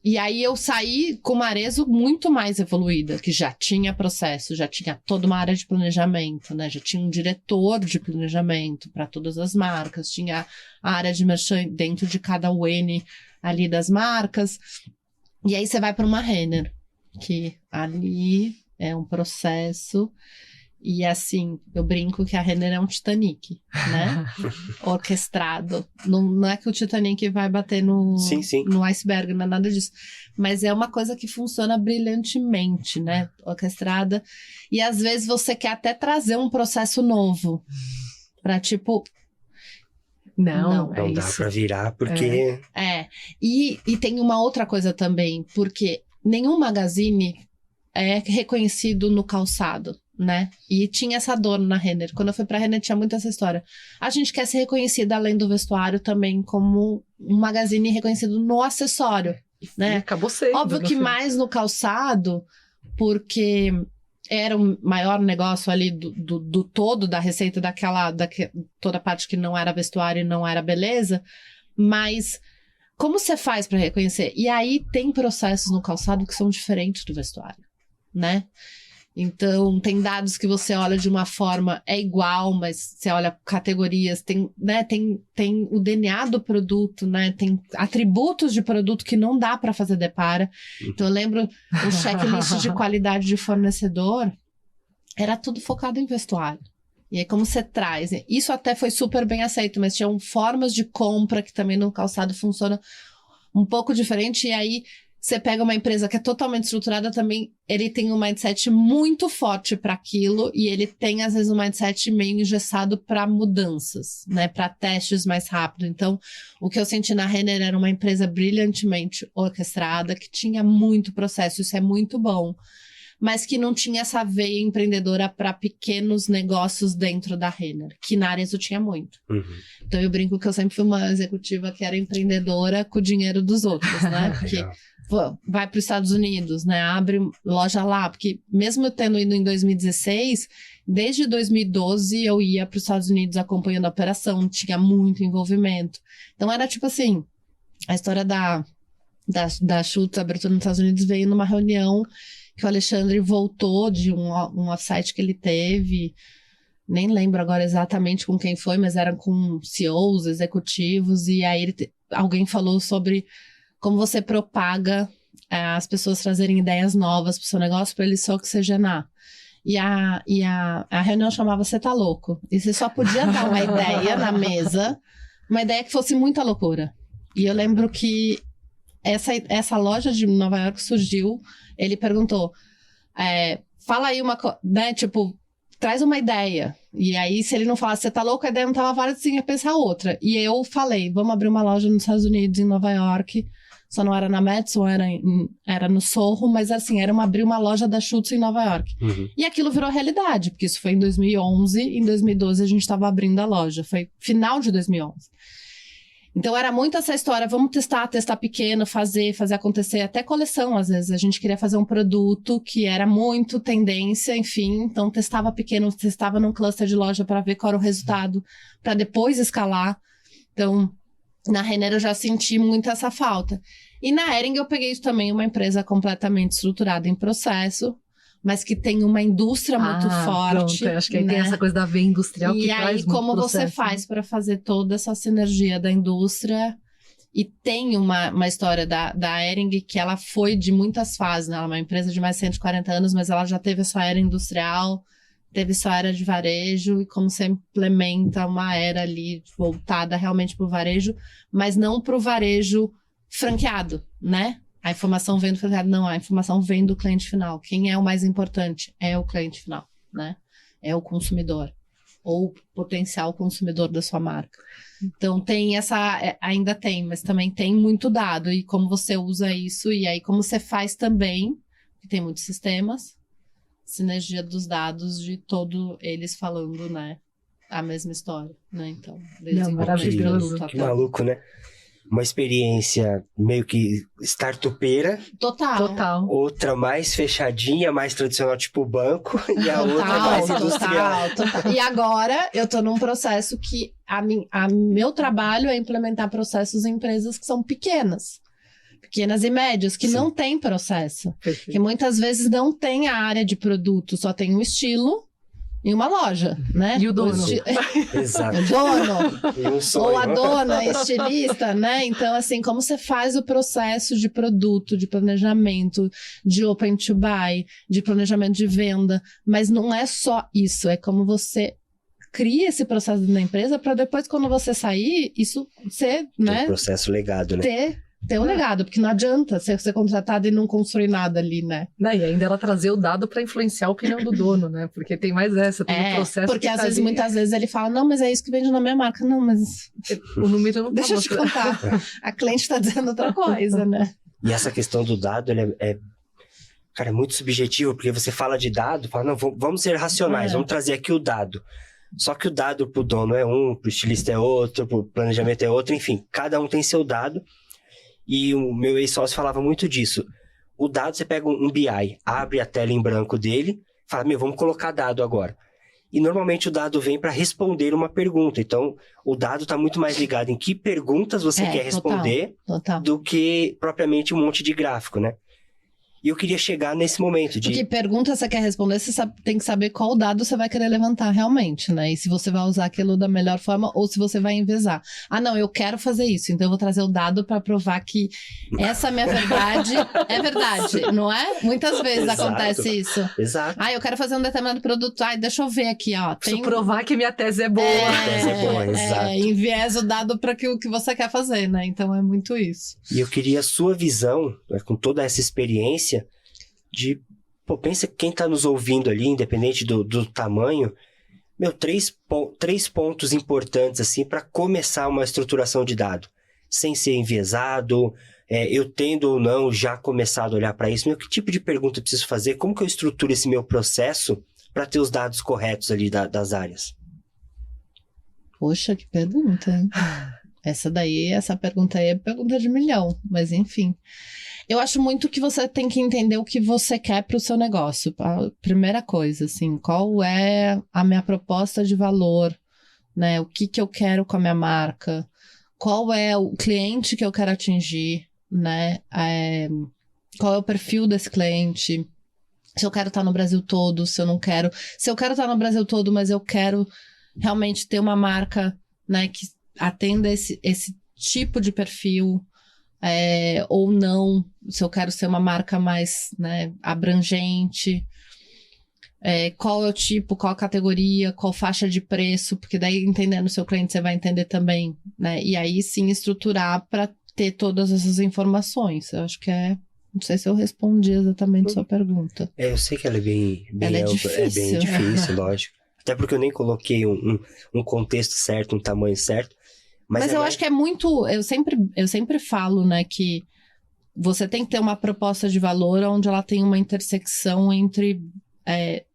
E aí eu saí com uma Arezzo muito mais evoluída, que já tinha processo, já tinha toda uma área de planejamento, né? Já tinha um diretor de planejamento para todas as marcas, tinha a área de merchan dentro de cada UN ali das marcas. E aí você vai para uma Renner, que ali é um processo. E assim, eu brinco que a Renner é um Titanic, né? Orquestrado. Não é que o Titanic vai bater no iceberg, não é nada disso. Mas é uma coisa que funciona brilhantemente, né? Orquestrada. E às vezes você quer até trazer um processo novo. Pra tipo... Não dá pra virar, porque... E tem uma outra coisa também, porque nenhum magazine é reconhecido no calçado, né? E tinha essa dor na Renner. Quando eu fui pra Renner, tinha muito essa história. A gente quer ser reconhecida, além do vestuário, também como um magazine reconhecido no acessório, né? E acabou sendo. Óbvio que mais no calçado, porque era o maior negócio ali do todo, da receita toda a parte que não era vestuário e não era beleza, mas como você faz para reconhecer? E aí tem processos no calçado que são diferentes do vestuário, né? Então, tem dados que você olha de uma forma, é igual, mas você olha categorias, tem o DNA do produto, né? Tem atributos de produto que não dá para fazer depara. Então, eu lembro o checklist de qualidade de fornecedor, era tudo focado em vestuário. E aí, como você traz? Isso até foi super bem aceito, mas tinham formas de compra que também no calçado funciona um pouco diferente, e aí... Você pega uma empresa que é totalmente estruturada também, ele tem um mindset muito forte para aquilo e ele tem, às vezes, um mindset meio engessado para mudanças, né? Para testes mais rápido. Então, o que eu senti na Renner era uma empresa brilhantemente orquestrada, que tinha muito processo, isso é muito bom, mas que não tinha essa veia empreendedora para pequenos negócios dentro da Renner, que na Arezzo tinha muito. Uhum. Então, eu brinco que eu sempre fui uma executiva que era empreendedora com o dinheiro dos outros, né? Porque... vai para os Estados Unidos, né? Abre loja lá, porque mesmo eu tendo ido em 2016, desde 2012 eu ia para os Estados Unidos acompanhando a operação, tinha muito envolvimento. Então era tipo assim, a história da Schutz, a abertura nos Estados Unidos, veio numa reunião que o Alexandre voltou de um offsite que ele teve, nem lembro agora exatamente com quem foi, mas era com CEOs, executivos, e aí alguém falou sobre como você propaga as pessoas trazerem ideias novas para o seu negócio para ele se oxigenar. E a reunião chamava Você Tá Louco. E você só podia dar uma ideia na mesa, uma ideia que fosse muita loucura. E eu lembro que essa loja de Nova York surgiu, ele perguntou, fala aí uma coisa, né, tipo, traz uma ideia. E aí, se ele não falasse, você tá louco, a ideia não tava válida, você tinha que pensar outra. E eu falei, vamos abrir uma loja nos Estados Unidos, em Nova York. Só não era na Madison, era no Soho, mas assim, abrir uma loja da Schutz em Nova York. Uhum. E aquilo virou realidade, porque isso foi em 2011, em 2012 a gente estava abrindo a loja, foi final de 2011. Então era muito essa história, vamos testar pequeno, fazer acontecer, até coleção às vezes. A gente queria fazer um produto que era muito tendência, enfim, então testava pequeno, testava num cluster de loja para ver qual era o resultado, para depois escalar. Então, na Renner eu já senti muito essa falta. E na Hering eu peguei isso também, uma empresa completamente estruturada em processo, mas que tem uma indústria muito forte. Pronto, eu acho que né? tem essa coisa da veia industrial que E traz aí, muito como processo, você faz para fazer toda essa sinergia da indústria? E tem uma história da Hering que ela foi de muitas fases, né? Ela é uma empresa de mais de 140 anos, mas ela já teve a sua era industrial, teve sua era de varejo, e como você implementa uma era ali voltada realmente para o varejo, mas não para o varejo franqueado, né? A informação vem do franqueado, não, a informação vem do cliente final. Quem é o mais importante? É o cliente final, né? É o consumidor, ou potencial consumidor da sua marca. Então tem ainda tem, mas também tem muito dado, e como você usa isso, e aí como você faz também, que tem muitos sistemas, sinergia dos dados de todo eles falando, né, a mesma história, né? Então, maravilhoso. Que maluco, né? Uma experiência meio que startupeira. Total. Outra mais fechadinha, mais tradicional, tipo banco. E a outra mais industrial. Total. E agora eu tô num processo que meu trabalho é implementar processos em empresas que são pequenas e médias, que não tem processo. Perfeito. Que muitas vezes não tem a área de produto, só tem um estilo em uma loja, né? E o dono. Exato. O dono. E um sonho. Ou a dona, estilista, né? Então, assim, como você faz o processo de produto, de planejamento, de open to buy, de planejamento de venda, mas não é só isso, é como você cria esse processo na empresa para depois, quando você sair, isso ser, né? Um processo legado, né? Ter um legado, porque não adianta ser contratado e não construir nada ali, né? E ainda ela trazer o dado para influenciar a opinião do dono, né? Porque tem mais essa, tem o processo. Porque às vezes, muitas vezes ele fala, não, mas é isso que vende na minha marca. Não, mas o número não deixa eu te contar. A cliente está dizendo outra coisa, né? E essa questão do dado, ele cara, é muito subjetivo, porque você fala de dado, fala, não, vamos ser racionais, vamos trazer aqui o dado. Só que o dado pro dono é um, pro estilista é outro, pro planejamento é outro, enfim, cada um tem seu dado. E o meu ex-sócio falava muito disso. O dado, você pega um BI, abre a tela em branco dele, fala, vamos colocar dado agora. E normalmente o dado vem para responder uma pergunta. Então, o dado está muito mais ligado em que perguntas você quer responder do que propriamente um monte de gráfico, né? E eu queria chegar nesse momento de... Que pergunta você quer responder, você tem que saber qual dado você vai querer levantar realmente, né? E se você vai usar aquilo da melhor forma ou se você vai envezar. Ah, não, eu quero fazer isso, então eu vou trazer o dado para provar que essa minha verdade é verdade, não é? Muitas vezes acontece isso. Exato. Ah, eu quero fazer um determinado produto. Ah, deixa eu ver aqui, ó. Preciso provar que minha tese é boa. A tese é boa, exato. Enviesa o dado para o que você quer fazer, né? Então é muito isso. E eu queria a sua visão, com toda essa experiência, pensa que quem está nos ouvindo ali, independente do tamanho, três pontos importantes assim para começar uma estruturação de dado, sem ser enviesado, eu tendo ou não já começado a olhar para isso, que tipo de pergunta eu preciso fazer, como que eu estruturo esse meu processo para ter os dados corretos ali das áreas? Poxa, que pergunta, hein? Essa pergunta aí é pergunta de milhão, mas enfim. Eu acho muito que você tem que entender o que você quer para o seu negócio. A primeira coisa, assim, qual é a minha proposta de valor, né? O que eu quero com a minha marca? Qual é o cliente que eu quero atingir, né? Qual é o perfil desse cliente? Se eu quero estar no Brasil todo, se eu não quero. Se eu quero estar no Brasil todo, mas eu quero realmente ter uma marca, né, que atenda esse tipo de perfil, ou não, se eu quero ser uma marca mais, né, abrangente. Qual é o tipo, qual a categoria, qual faixa de preço, porque daí entendendo o seu cliente você vai entender também, né? E aí sim estruturar para ter todas essas informações. Eu acho que não sei se eu respondi exatamente a sua pergunta. Eu sei que ela é bem ela é ampla, difícil. é bem difícil, lógico. Até porque eu nem coloquei um contexto certo, um tamanho certo. Mas eu acho que é muito. Eu sempre falo, né, que você tem que ter uma proposta de valor onde ela tem uma intersecção entre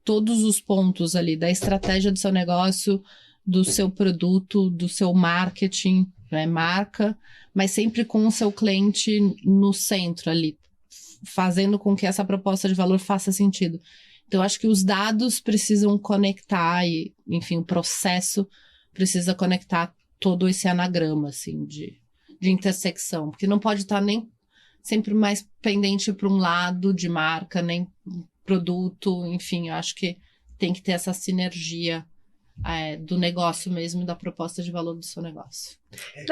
todos os pontos ali da estratégia do seu negócio, do seu produto, do seu marketing, né, marca, mas sempre com o seu cliente no centro ali, fazendo com que essa proposta de valor faça sentido. Então, eu acho que os dados precisam conectar e, enfim, o processo precisa conectar todo esse anagrama, assim, de intersecção, porque não pode estar nem sempre mais pendente para um lado de marca, nem produto, enfim, eu acho que tem que ter essa sinergia do negócio mesmo, da proposta de valor do seu negócio.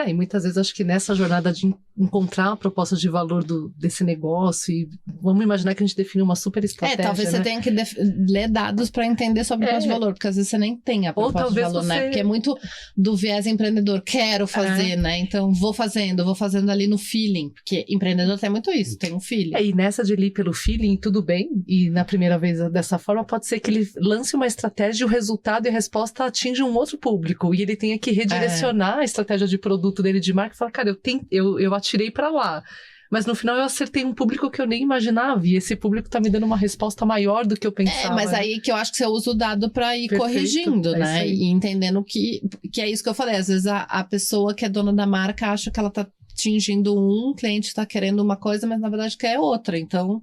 E muitas vezes acho que nessa jornada de encontrar a proposta de valor desse negócio, e vamos imaginar que a gente define uma super estratégia, talvez você tenha que ler dados para entender sua proposta de valor, porque às vezes você nem tem a proposta de valor, né? Porque é muito do viés empreendedor, quero fazer, né? Então vou fazendo ali no feeling, porque empreendedor tem muito isso, tem um feeling. E nessa de ir pelo feeling, tudo bem, e na primeira vez dessa forma, pode ser que ele lance uma estratégia e o resultado e a resposta atinge um outro público, e ele tenha que redirecionar a estratégia de produto dele de marca e falar, cara, eu atirei pra lá, mas no final eu acertei um público que eu nem imaginava, e esse público tá me dando uma resposta maior do que eu pensava. Mas aí que eu acho que você usa o dado pra ir corrigindo, né? E entendendo que é isso que eu falei, às vezes a pessoa que é dona da marca acha que ela tá atingindo o cliente tá querendo uma coisa, mas na verdade quer outra, então...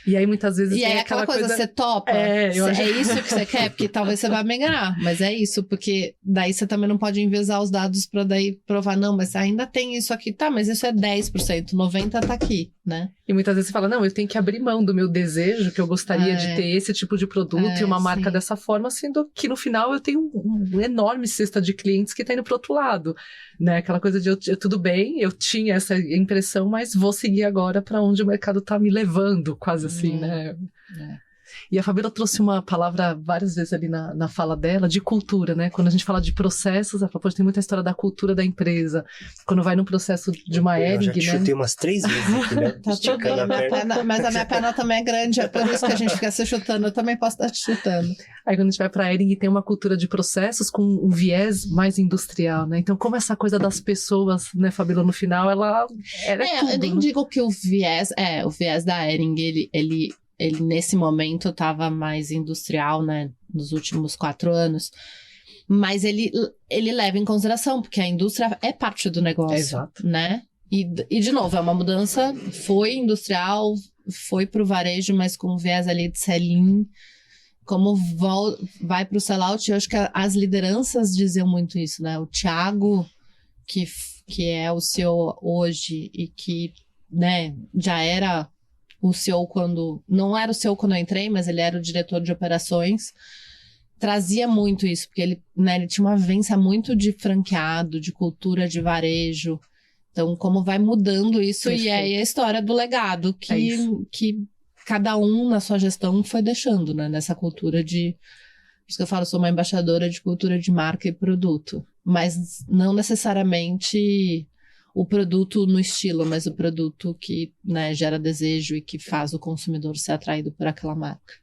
E aí muitas vezes e aí aquela coisa, você topa, isso que você quer, porque talvez você vá me enganar, mas é isso, porque daí você também não pode enviesar os dados pra daí provar, não, mas ainda tem isso aqui, tá, mas isso é 10%, 90% tá aqui, né? E muitas vezes você fala, não, eu tenho que abrir mão do meu desejo, que eu gostaria de ter esse tipo de produto e uma marca dessa forma, sendo que no final eu tenho um enorme cesta de clientes que tá indo pro outro lado, né? Aquela coisa de tudo bem, eu tinha essa impressão, mas vou seguir agora pra onde o mercado tá me levando, quase assim, né? E a Fabíola trouxe uma palavra várias vezes ali na fala dela, de cultura, né? Quando a gente fala de processos, ela falou, tem muita história da cultura da empresa. Quando vai num processo de uma Hering, né? Eu já chutei umas 3 vezes aqui, né? Tá esticando a perna. Mas a minha perna também é grande, é por isso que a gente fica se chutando. Eu também posso estar te chutando. Aí quando a gente vai pra Hering, tem uma cultura de processos com um viés mais industrial, né? Então, como essa coisa das pessoas, né, Fabíola, no final, ela é tudo, eu nem digo que o viés da Hering, ele nesse momento estava mais industrial, né, nos últimos 4 anos, mas ele leva em consideração, porque a indústria é parte do negócio, exato, né? E de novo, é uma mudança, foi industrial, foi para o varejo, mas com viés ali de sell-in, como vai para o sell-out, eu acho que as lideranças diziam muito isso, né? O Thiago, que é o CEO hoje e que, né, já era o CEO não era o CEO quando eu entrei, mas ele era o diretor de operações, trazia muito isso, porque ele tinha uma vivência muito de franqueado, de cultura de varejo. Então, como vai mudando isso, perfeito. E aí a história do legado que cada um na sua gestão foi deixando, né? Nessa cultura de... Por isso que eu falo, sou uma embaixadora de cultura de marca e produto. Mas não necessariamente o produto no estilo, mas o produto que, né, gera desejo e que faz o consumidor ser atraído por aquela marca.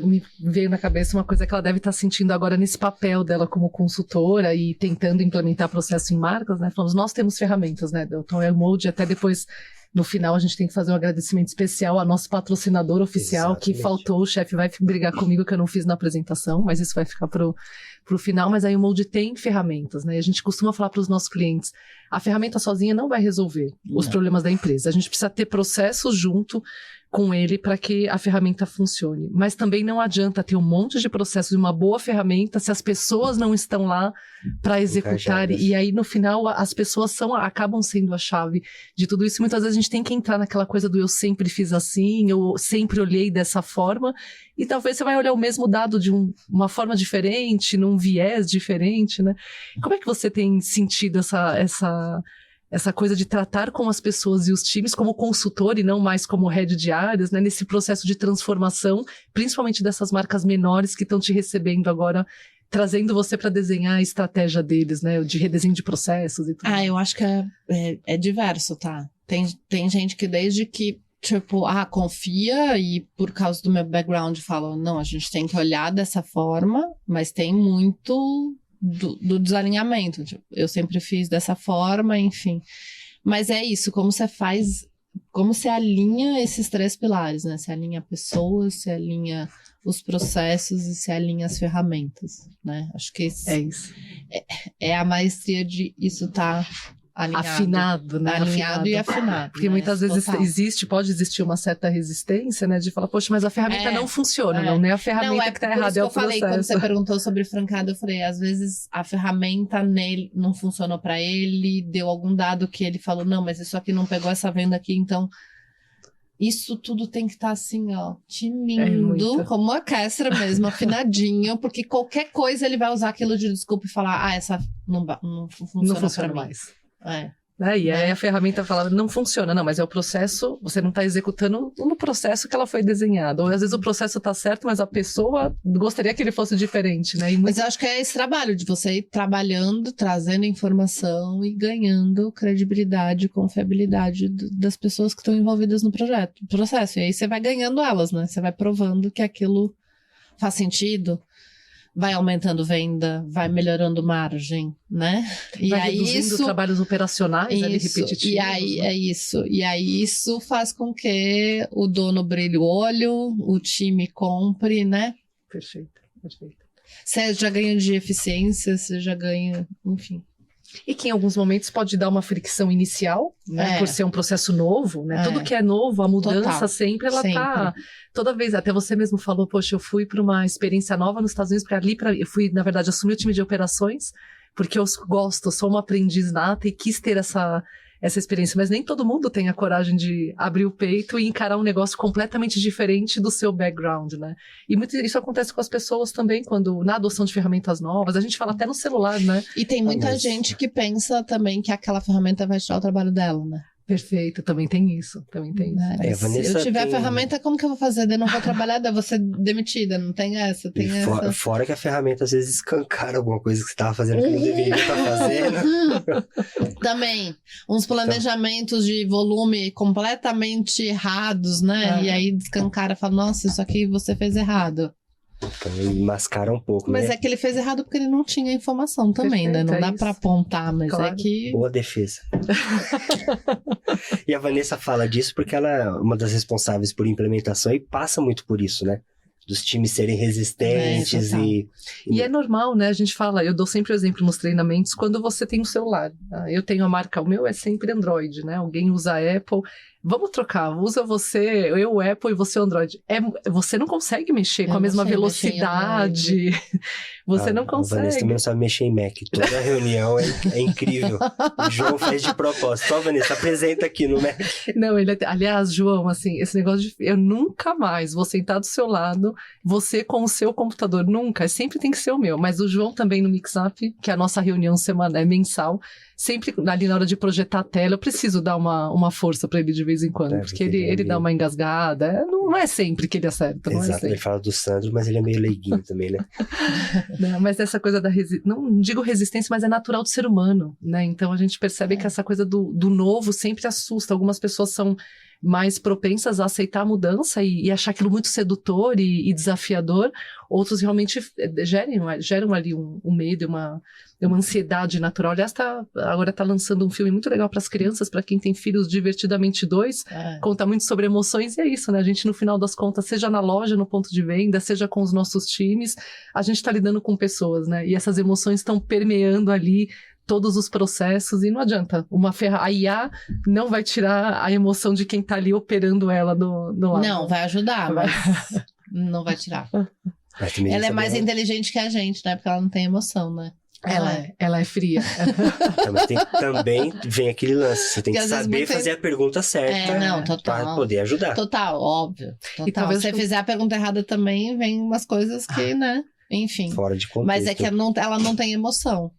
Me veio na cabeça uma coisa que ela deve estar sentindo agora nesse papel dela como consultora e tentando implementar processo em marcas, né? Falamos, nós temos ferramentas, né? Então, o Mold, até depois, no final, a gente tem que fazer um agradecimento especial ao nosso patrocinador oficial. Exatamente. Que faltou, o chefe vai brigar comigo que eu não fiz na apresentação, mas isso vai ficar pro final, mas aí o Mold tem ferramentas, né? A gente costuma falar para os nossos clientes, a ferramenta sozinha não vai resolver os problemas da empresa. A gente precisa ter processos junto com ele para que a ferramenta funcione. Mas também não adianta ter um monte de processos e uma boa ferramenta se as pessoas não estão lá para executar. Engajadas. E aí, no final, as pessoas acabam sendo a chave de tudo isso. Muitas vezes a gente tem que entrar naquela coisa do eu sempre fiz assim, eu sempre olhei dessa forma. E talvez você vai olhar o mesmo dado de uma forma diferente, num viés diferente, né? Como é que você tem sentido essa coisa de tratar com as pessoas e os times como consultor e não mais como head de áreas, né? Nesse processo de transformação, principalmente dessas marcas menores que estão te recebendo agora, trazendo você para desenhar a estratégia deles, né? De redesenho de processos e tudo. Eu acho que é diverso, tá? Tem gente que desde que, tipo, confia e por causa do meu background fala, não, a gente tem que olhar dessa forma, mas tem muito do desalinhamento. Tipo, eu sempre fiz dessa forma, enfim. Mas é isso, como você alinha esses 3 pilares, né? Você alinha pessoas, você alinha os processos e você alinha as ferramentas, né? Acho que É isso. É a maestria de isso tá Afinado, né? Alinhado e afinado. Porque né? muitas vezes Total. pode existir uma certa resistência, né? De falar, poxa, mas a ferramenta não funciona, não é a ferramenta Não, que tá por errada, isso é que o eu falei, processo. quando você perguntou sobre francada, eu falei, às vezes a ferramenta nele não funcionou para ele, deu algum dado que ele falou, não, mas isso aqui não pegou essa venda aqui, então isso tudo tem que estar assim, ó, tinindo, como uma orquestra mesmo, afinadinho, porque qualquer coisa ele vai usar aquilo de desculpa e falar, essa não funciona pra mim. mais. E aí a ferramenta fala, não funciona, não, mas é o processo, você não está executando no processo que ela foi desenhada. Ou às vezes o processo está certo, mas a pessoa gostaria que ele fosse diferente, né? Mas eu acho que é esse trabalho de você ir trabalhando, trazendo informação e ganhando credibilidade, confiabilidade das pessoas que estão envolvidas no processo. E aí você vai ganhando elas, né? Você vai provando que aquilo faz sentido. Vai aumentando venda, vai melhorando margem, né? E vai aí reduzindo trabalhos operacionais ali, repetitivos. E aí né? é isso. E aí isso faz com que o dono brilhe o olho, o time compre, né? Perfeito. Você já ganha de eficiência, você já ganha, enfim. E que em alguns momentos pode dar uma fricção inicial, né? Por ser um processo novo, né? Tudo que é novo, a mudança sempre, ela tá... Toda vez, até você mesmo falou, poxa, eu fui para uma experiência nova nos Estados Unidos, eu fui, na verdade, assumir o time de operações, porque eu sou uma aprendiz nata e quis ter essa experiência, mas nem todo mundo tem a coragem de abrir o peito e encarar um negócio completamente diferente do seu background, né? E isso acontece com as pessoas também, quando na adoção de ferramentas novas, a gente fala até no celular, né? E tem muita gente que pensa também que aquela ferramenta vai tirar o trabalho dela, né? Perfeito, também tem isso. Se eu tiver a ferramenta, como que eu vou fazer? Eu não vou trabalhar, eu vou ser demitida, não tem essa, Fora que a ferramenta às vezes escancara alguma coisa que você estava fazendo que não deveria estar fazendo. Também, uns planejamentos de volume completamente errados, né? E aí escancara, fala, nossa, isso aqui você fez errado. Então, mascara um pouco, mas né? é que ele fez errado porque ele não tinha informação também, né? Não dá pra apontar, mas é que... Boa defesa. E a Vanessa fala disso porque ela é uma das responsáveis por implementação e passa muito por isso, né? Dos times serem resistentes E é normal, né? A gente fala, eu dou sempre o exemplo nos treinamentos, quando você tem um celular. Eu tenho a marca, o meu é sempre Android, né? Alguém usa Apple... Vamos trocar, usa você, eu o Apple e você o Android. Você não consegue mexer com a mesma velocidade. Você não consegue. A Vanessa também não sabe mexer em Mac. Toda reunião é incrível. O João fez de propósito. Só, Vanessa, apresenta aqui no Mac. Não, aliás, João, assim, esse negócio de... Eu nunca mais vou sentar do seu lado, você com o seu computador, nunca. Sempre tem que ser o meu. Mas o João também no Mixup, que é a nossa reunião mensal, sempre ali na hora de projetar a tela, eu preciso dar uma força para ele de vez em quando, porque ele dá uma engasgada, não é sempre que ele acerta. Exato, ele fala do Sandro, mas ele é meio leiguinho também, né? Não, mas essa coisa da não digo resistência, mas é natural do ser humano, né? Então a gente percebe que essa coisa do novo sempre assusta. Algumas pessoas são mais propensas a aceitar a mudança e achar aquilo muito sedutor e desafiador. Outros realmente geram ali um medo, uma ansiedade natural. Aliás, agora está lançando um filme muito legal para as crianças, para quem tem filhos, Divertidamente 2, conta muito sobre emoções, e é isso, né? A gente, no final das contas, seja na loja, no ponto de venda, seja com os nossos times, a gente está lidando com pessoas, né? E essas emoções estão permeando ali todos os processos, e não adianta. A IA não vai tirar a emoção de quem está ali operando ela do lado. Não, vai ajudar, mas não vai tirar. Ela é mais inteligente que a gente, né? Porque ela não tem emoção, né? Ela é fria. Mas também vem aquele lance, você tem que saber fazer a pergunta certa total. para poder ajudar. Total, óbvio. Total. E talvez se você fizer a pergunta errada também, vem umas coisas que, né? Enfim. Fora de contexto. Mas é que ela não tem emoção.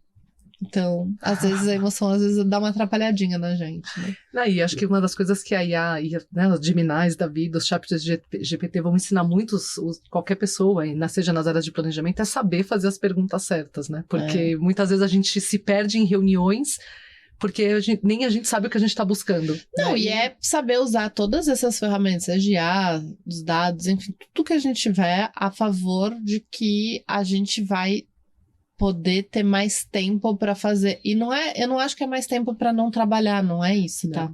Então, às vezes a emoção dá uma atrapalhadinha na gente, né? E acho que uma das coisas que a IA, né, os Geminis da vida, os chats de GPT vão ensinar muito qualquer pessoa, seja nas áreas de planejamento, é saber fazer as perguntas certas, né? Porque muitas vezes a gente se perde em reuniões porque nem a gente sabe o que a gente está buscando. Não, né? E é saber usar todas essas ferramentas, a IA, os dados, enfim, tudo que a gente tiver a favor de que a gente vai poder ter mais tempo para fazer. E eu não acho que é mais tempo para não trabalhar, não é isso, tá?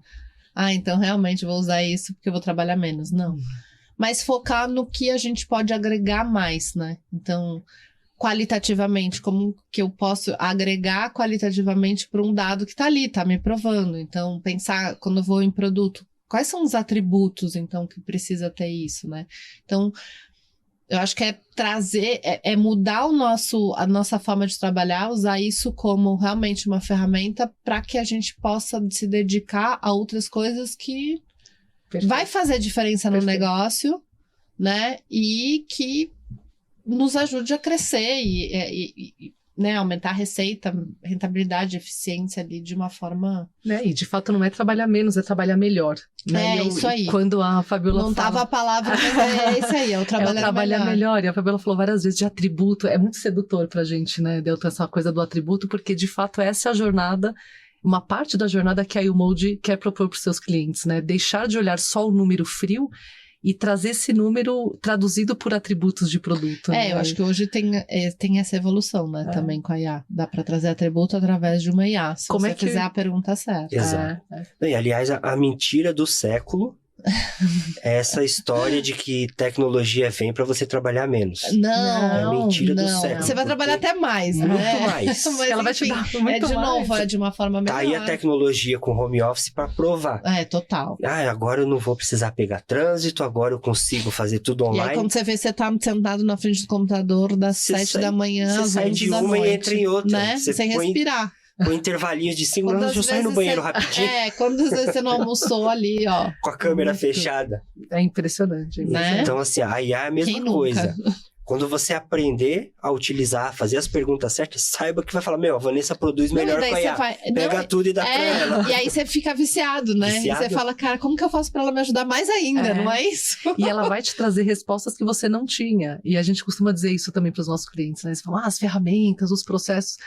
Então realmente vou usar isso porque eu vou trabalhar menos. Não. Mas focar no que a gente pode agregar mais, né? Então, qualitativamente, como que eu posso agregar qualitativamente para um dado que tá ali, tá me provando. Então, pensar quando eu vou em produto, quais são os atributos, então, que precisa ter isso, né? Então, eu acho que é trazer, é mudar a nossa forma de trabalhar, usar isso como realmente uma ferramenta para que a gente possa se dedicar a outras coisas que vai fazer diferença no negócio, né? E que nos ajude a crescer e né, aumentar a receita, rentabilidade, eficiência ali de uma forma... E de fato não é trabalhar menos, é trabalhar melhor. Né? Isso aí. Quando a Fabiola não tava a palavra, mas é isso aí, é o trabalhar melhor. E a Fabiola falou várias vezes de atributo, é muito sedutor pra gente, né? Deu essa coisa do atributo, porque de fato essa é a jornada, uma parte da jornada que a YouMold quer propor para os seus clientes, né? Deixar de olhar só o número frio e trazer esse número traduzido por atributos de produto. Eu acho que hoje tem essa evolução, né? Também com a IA. Dá para trazer atributo através de uma IA, se você fizer a pergunta certa. Exato. E, aliás, a mentira do século é essa história de que tecnologia vem para você trabalhar menos. Não, é mentira do século. Você vai trabalhar até mais, né? Muito mais. Mas, ela vai te dar muito mais. Novo, é de uma forma melhor. Tá aí a tecnologia com home office para provar. Total. Agora eu não vou precisar pegar trânsito, agora eu consigo fazer tudo online. E aí quando você vê, você tá sentado na frente do computador das 7 da manhã às 11 da noite. Você sai de uma e entra em outra. Né? Sem respirar. Com intervalinhos de 5 minutos, deixa eu sair no banheiro rapidinho. Quantas vezes você não almoçou ali, ó. Com a câmera fechada. É impressionante. Né? Então, assim, a IA é a mesma coisa. Quando você aprender a utilizar, fazer as perguntas certas, saiba que vai falar, a Vanessa produz melhor com a IA. Pega tudo e dá pra ela. E aí você fica viciado, né? Viciado? E você fala, cara, como que eu faço pra ela me ajudar mais ainda, não é isso? E ela vai te trazer respostas que você não tinha. E a gente costuma dizer isso também pros nossos clientes, né? Eles falam, as ferramentas, os processos...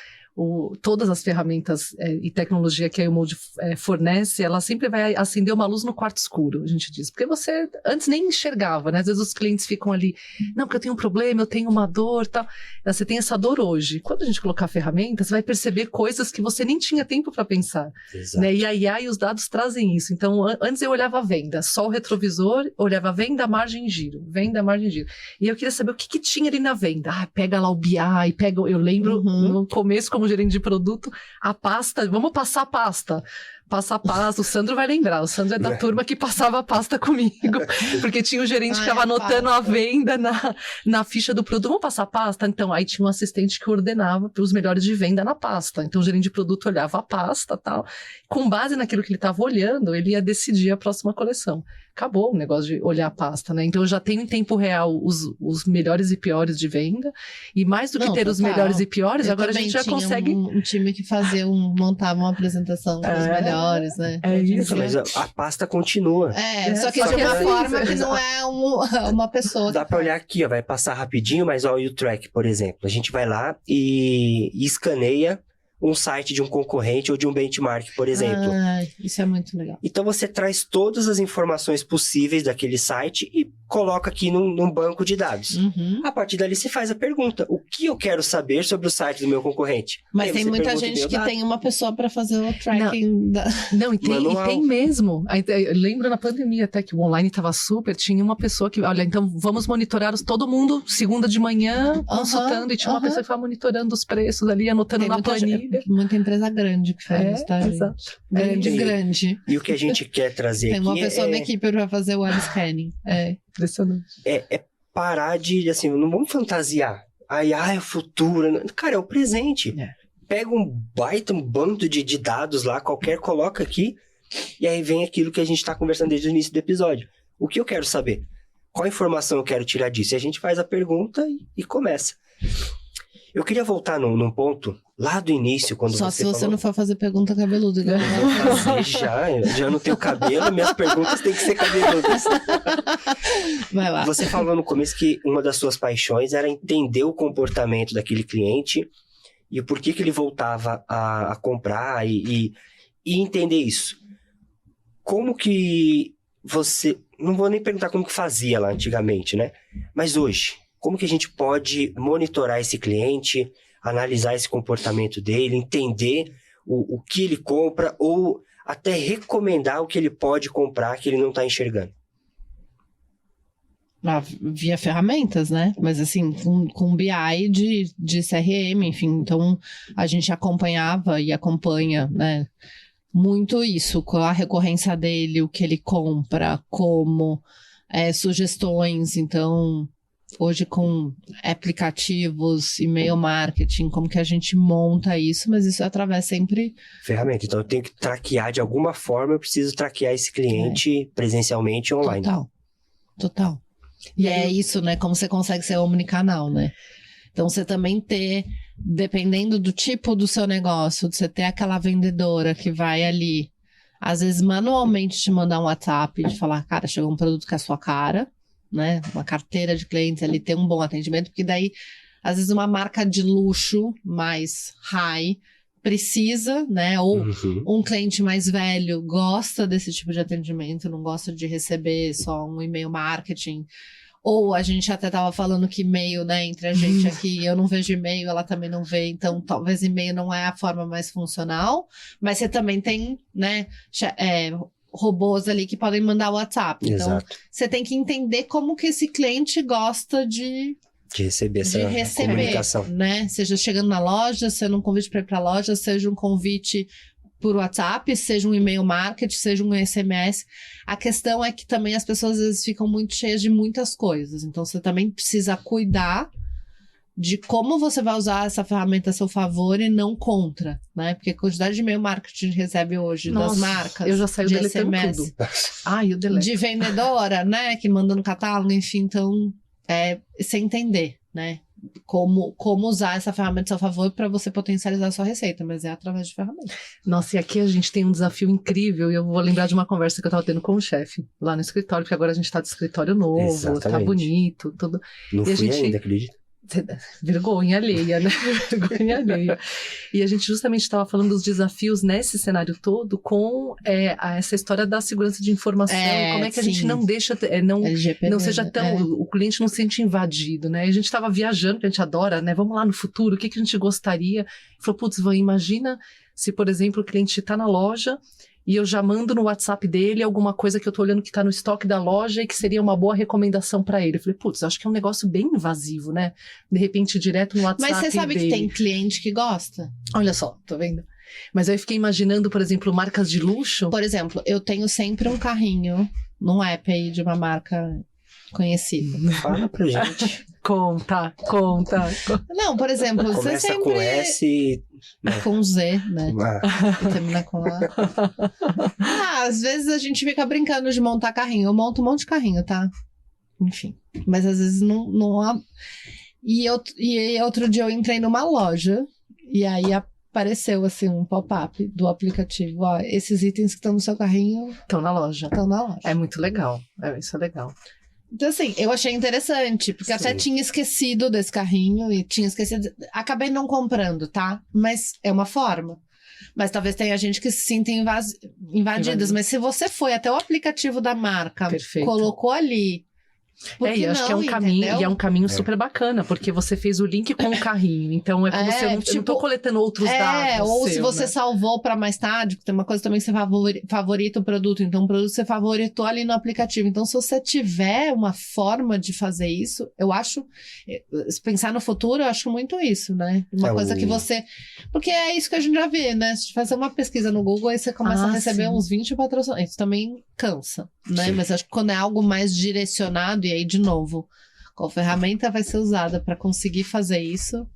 todas as ferramentas e tecnologia que a YouMold fornece, ela sempre vai acender uma luz no quarto escuro, a gente diz. Porque você antes nem enxergava, né? Às vezes os clientes ficam ali, não, porque eu tenho um problema, eu tenho uma dor, tal. Você tem essa dor hoje. Quando a gente colocar a ferramenta, você vai perceber coisas que você nem tinha tempo para pensar. Né? E a IA e os dados trazem isso. Então, antes eu olhava a venda, só o retrovisor, olhava a venda, margem e giro. Venda, margem e giro. E eu queria saber o que tinha ali na venda. Pega lá o BI, eu lembro no começo, como gerente de produto, a pasta, vamos passar a pasta. Passa a pasta, o Sandro vai lembrar, o Sandro é da turma que passava a pasta comigo, porque tinha o gerente que ficava anotando a venda na ficha do produto, vamos passar a pasta? Então, aí tinha um assistente que ordenava para os melhores de venda na pasta, então o gerente de produto olhava a pasta, tal, com base naquilo que ele estava olhando, ele ia decidir a próxima coleção. Acabou o negócio de olhar a pasta, né? Então eu já tenho em tempo real os melhores e piores de venda, e mais do que ter os melhores e piores, agora a gente já consegue... um time que montava uma apresentação dos melhores, né? É isso. Mas a pasta continua. Só que de uma forma que não é uma pessoa. Dá pra olhar aqui, vai passar rapidinho, mas o U-Track, por exemplo, a gente vai lá e escaneia um site de um concorrente ou de um benchmark, por exemplo. Isso é muito legal. Então você traz todas as informações possíveis daquele site e coloca aqui num banco de dados. A partir dali você faz a pergunta, o que eu quero saber sobre o site do meu concorrente? Mas tem muita gente que tem uma pessoa para fazer o tracking. Não, e tem mesmo. Eu lembro na pandemia até que o online estava super, tinha uma pessoa que, olha, então vamos monitorar todo mundo, segunda de manhã, consultando, e tinha uma pessoa que estava monitorando os preços ali, anotando na planilha. Muita empresa grande que faz isso, tá, gente? Exato. Grande. E o que a gente quer trazer Tem aqui uma pessoa na equipe pra fazer o web scanning. Impressionante. é parar de, assim, não vamos fantasiar. É o futuro. Cara, é o presente. Pega um bando de dados lá, coloca aqui, e aí vem aquilo que a gente está conversando desde o início do episódio. O que eu quero saber? Qual informação eu quero tirar disso? E a gente faz a pergunta e começa. Eu queria voltar num ponto, lá do início, quando Só você se você falou... não for fazer pergunta cabeluda. Igual Eu vou fazer já não tenho cabelo, minhas perguntas têm que ser cabeludas. Vai lá. Você falou no começo que uma das suas paixões era entender o comportamento daquele cliente e o porquê que ele voltava a comprar e entender isso. Como que você... Não vou nem perguntar como que fazia lá antigamente, né? Mas hoje, como que a gente pode monitorar esse cliente, analisar esse comportamento dele, entender o que ele compra ou até recomendar o que ele pode comprar que ele não está enxergando? Via ferramentas, né? Mas assim, com BI de CRM, enfim. Então, a gente acompanhava e acompanha, né? Muito isso, com a recorrência dele, o que ele compra, como sugestões. Então, hoje com aplicativos, e-mail marketing, como que a gente monta isso, mas isso é através sempre... Ferramenta. Então, eu tenho que traquear de alguma forma, eu preciso traquear esse cliente presencialmente online. Total. E é isso, né? Como você consegue ser omnicanal, né? Então, você também ter, dependendo do tipo do seu negócio, você ter aquela vendedora que vai ali, às vezes manualmente te mandar um WhatsApp de falar, cara, chegou um produto com a sua cara, né? Uma carteira de clientes ali, ter um bom atendimento, porque daí, às vezes, uma marca de luxo mais high precisa, né? Ou um cliente mais velho gosta desse tipo de atendimento, não gosta de receber só um e-mail marketing. Ou a gente até estava falando que e-mail, né, entre a gente aqui, eu não vejo e-mail, ela também não vê, então talvez e-mail não é a forma mais funcional, mas você também tem, né, robôs ali que podem mandar WhatsApp. Então, você tem que entender como que esse cliente gosta de receber essa comunicação, né? Seja chegando na loja, seja um convite para ir para a loja, seja um convite por WhatsApp, seja um e-mail marketing, seja um SMS. A questão é que também as pessoas às vezes ficam muito cheias de muitas coisas. Então, você também precisa cuidar de como você vai usar essa ferramenta a seu favor e não contra, né? Porque a quantidade de e-mail marketing que recebe hoje das marcas, eu já saio de deletando SMS, tudo. Eu deleto. de vendedora, né? Que manda no catálogo, enfim. Então, você entender, né? Como usar essa ferramenta a seu favor para você potencializar a sua receita, mas é através de ferramentas. Nossa, e aqui a gente tem um desafio incrível, e eu vou lembrar de uma conversa que eu estava tendo com o chefe lá no escritório, porque agora a gente está de escritório novo, Exatamente. Tá bonito, tudo. Não fui ainda, acredito. Vergonha alheia, né? Vergonha alheia. E a gente justamente estava falando dos desafios nesse cenário todo com essa história da segurança de informação, e como é que a gente não deixa, não seja tão, o cliente não se sente invadido, né? E a gente estava viajando, que a gente adora, né? Vamos lá no futuro, o que a gente gostaria? Falou, putz, Van, imagina se, por exemplo, o cliente está na loja e eu já mando no WhatsApp dele alguma coisa que eu tô olhando que tá no estoque da loja e que seria uma boa recomendação para ele. Eu falei, putz, acho que é um negócio bem invasivo, né? De repente, direto no WhatsApp. Mas você sabe dele. Que tem cliente que gosta? Olha só, tá vendo? Mas aí eu fiquei imaginando, por exemplo, marcas de luxo. Por exemplo, eu tenho sempre um carrinho num app aí de uma marca conhecida. Fala pra gente. Conta. Não, por exemplo, Começa você sempre... com S e... Com Z, né? Termina com A. Às vezes a gente fica brincando de montar carrinho. Eu monto um monte de carrinho, tá? Enfim. Mas às vezes não há... E outro dia eu entrei numa loja e aí apareceu assim um pop-up do aplicativo. Ó, esses itens que estão no seu carrinho... Estão na loja. É muito legal. Isso é legal. Então, assim, eu achei interessante, porque até tinha esquecido desse carrinho e tinha esquecido. Acabei não comprando, tá? Mas é uma forma. Mas talvez tenha gente que se sinta invadidas. Mas se você foi até o aplicativo da marca, colocou ali Por E que acho não, que é um caminho, entendeu? e é um caminho super bacana, porque você fez o link com o carrinho. Então é como se eu não tô coletando outros dados. Ou se seu, você né? salvou para mais tarde, porque tem uma coisa também que você favorita o produto. Então, o produto você favoritou ali no aplicativo. Então, se você tiver uma forma de fazer isso, eu acho, se pensar no futuro, eu acho muito isso, né? Uma coisa que você. Porque é isso que a gente já vê, né? Se fazer uma pesquisa no Google, aí você começa a receber uns 20 patrocinadores. Isso também cansa, né? Sim. Mas acho que quando é algo mais direcionado, e aí, de novo, qual ferramenta vai ser usada para conseguir fazer isso?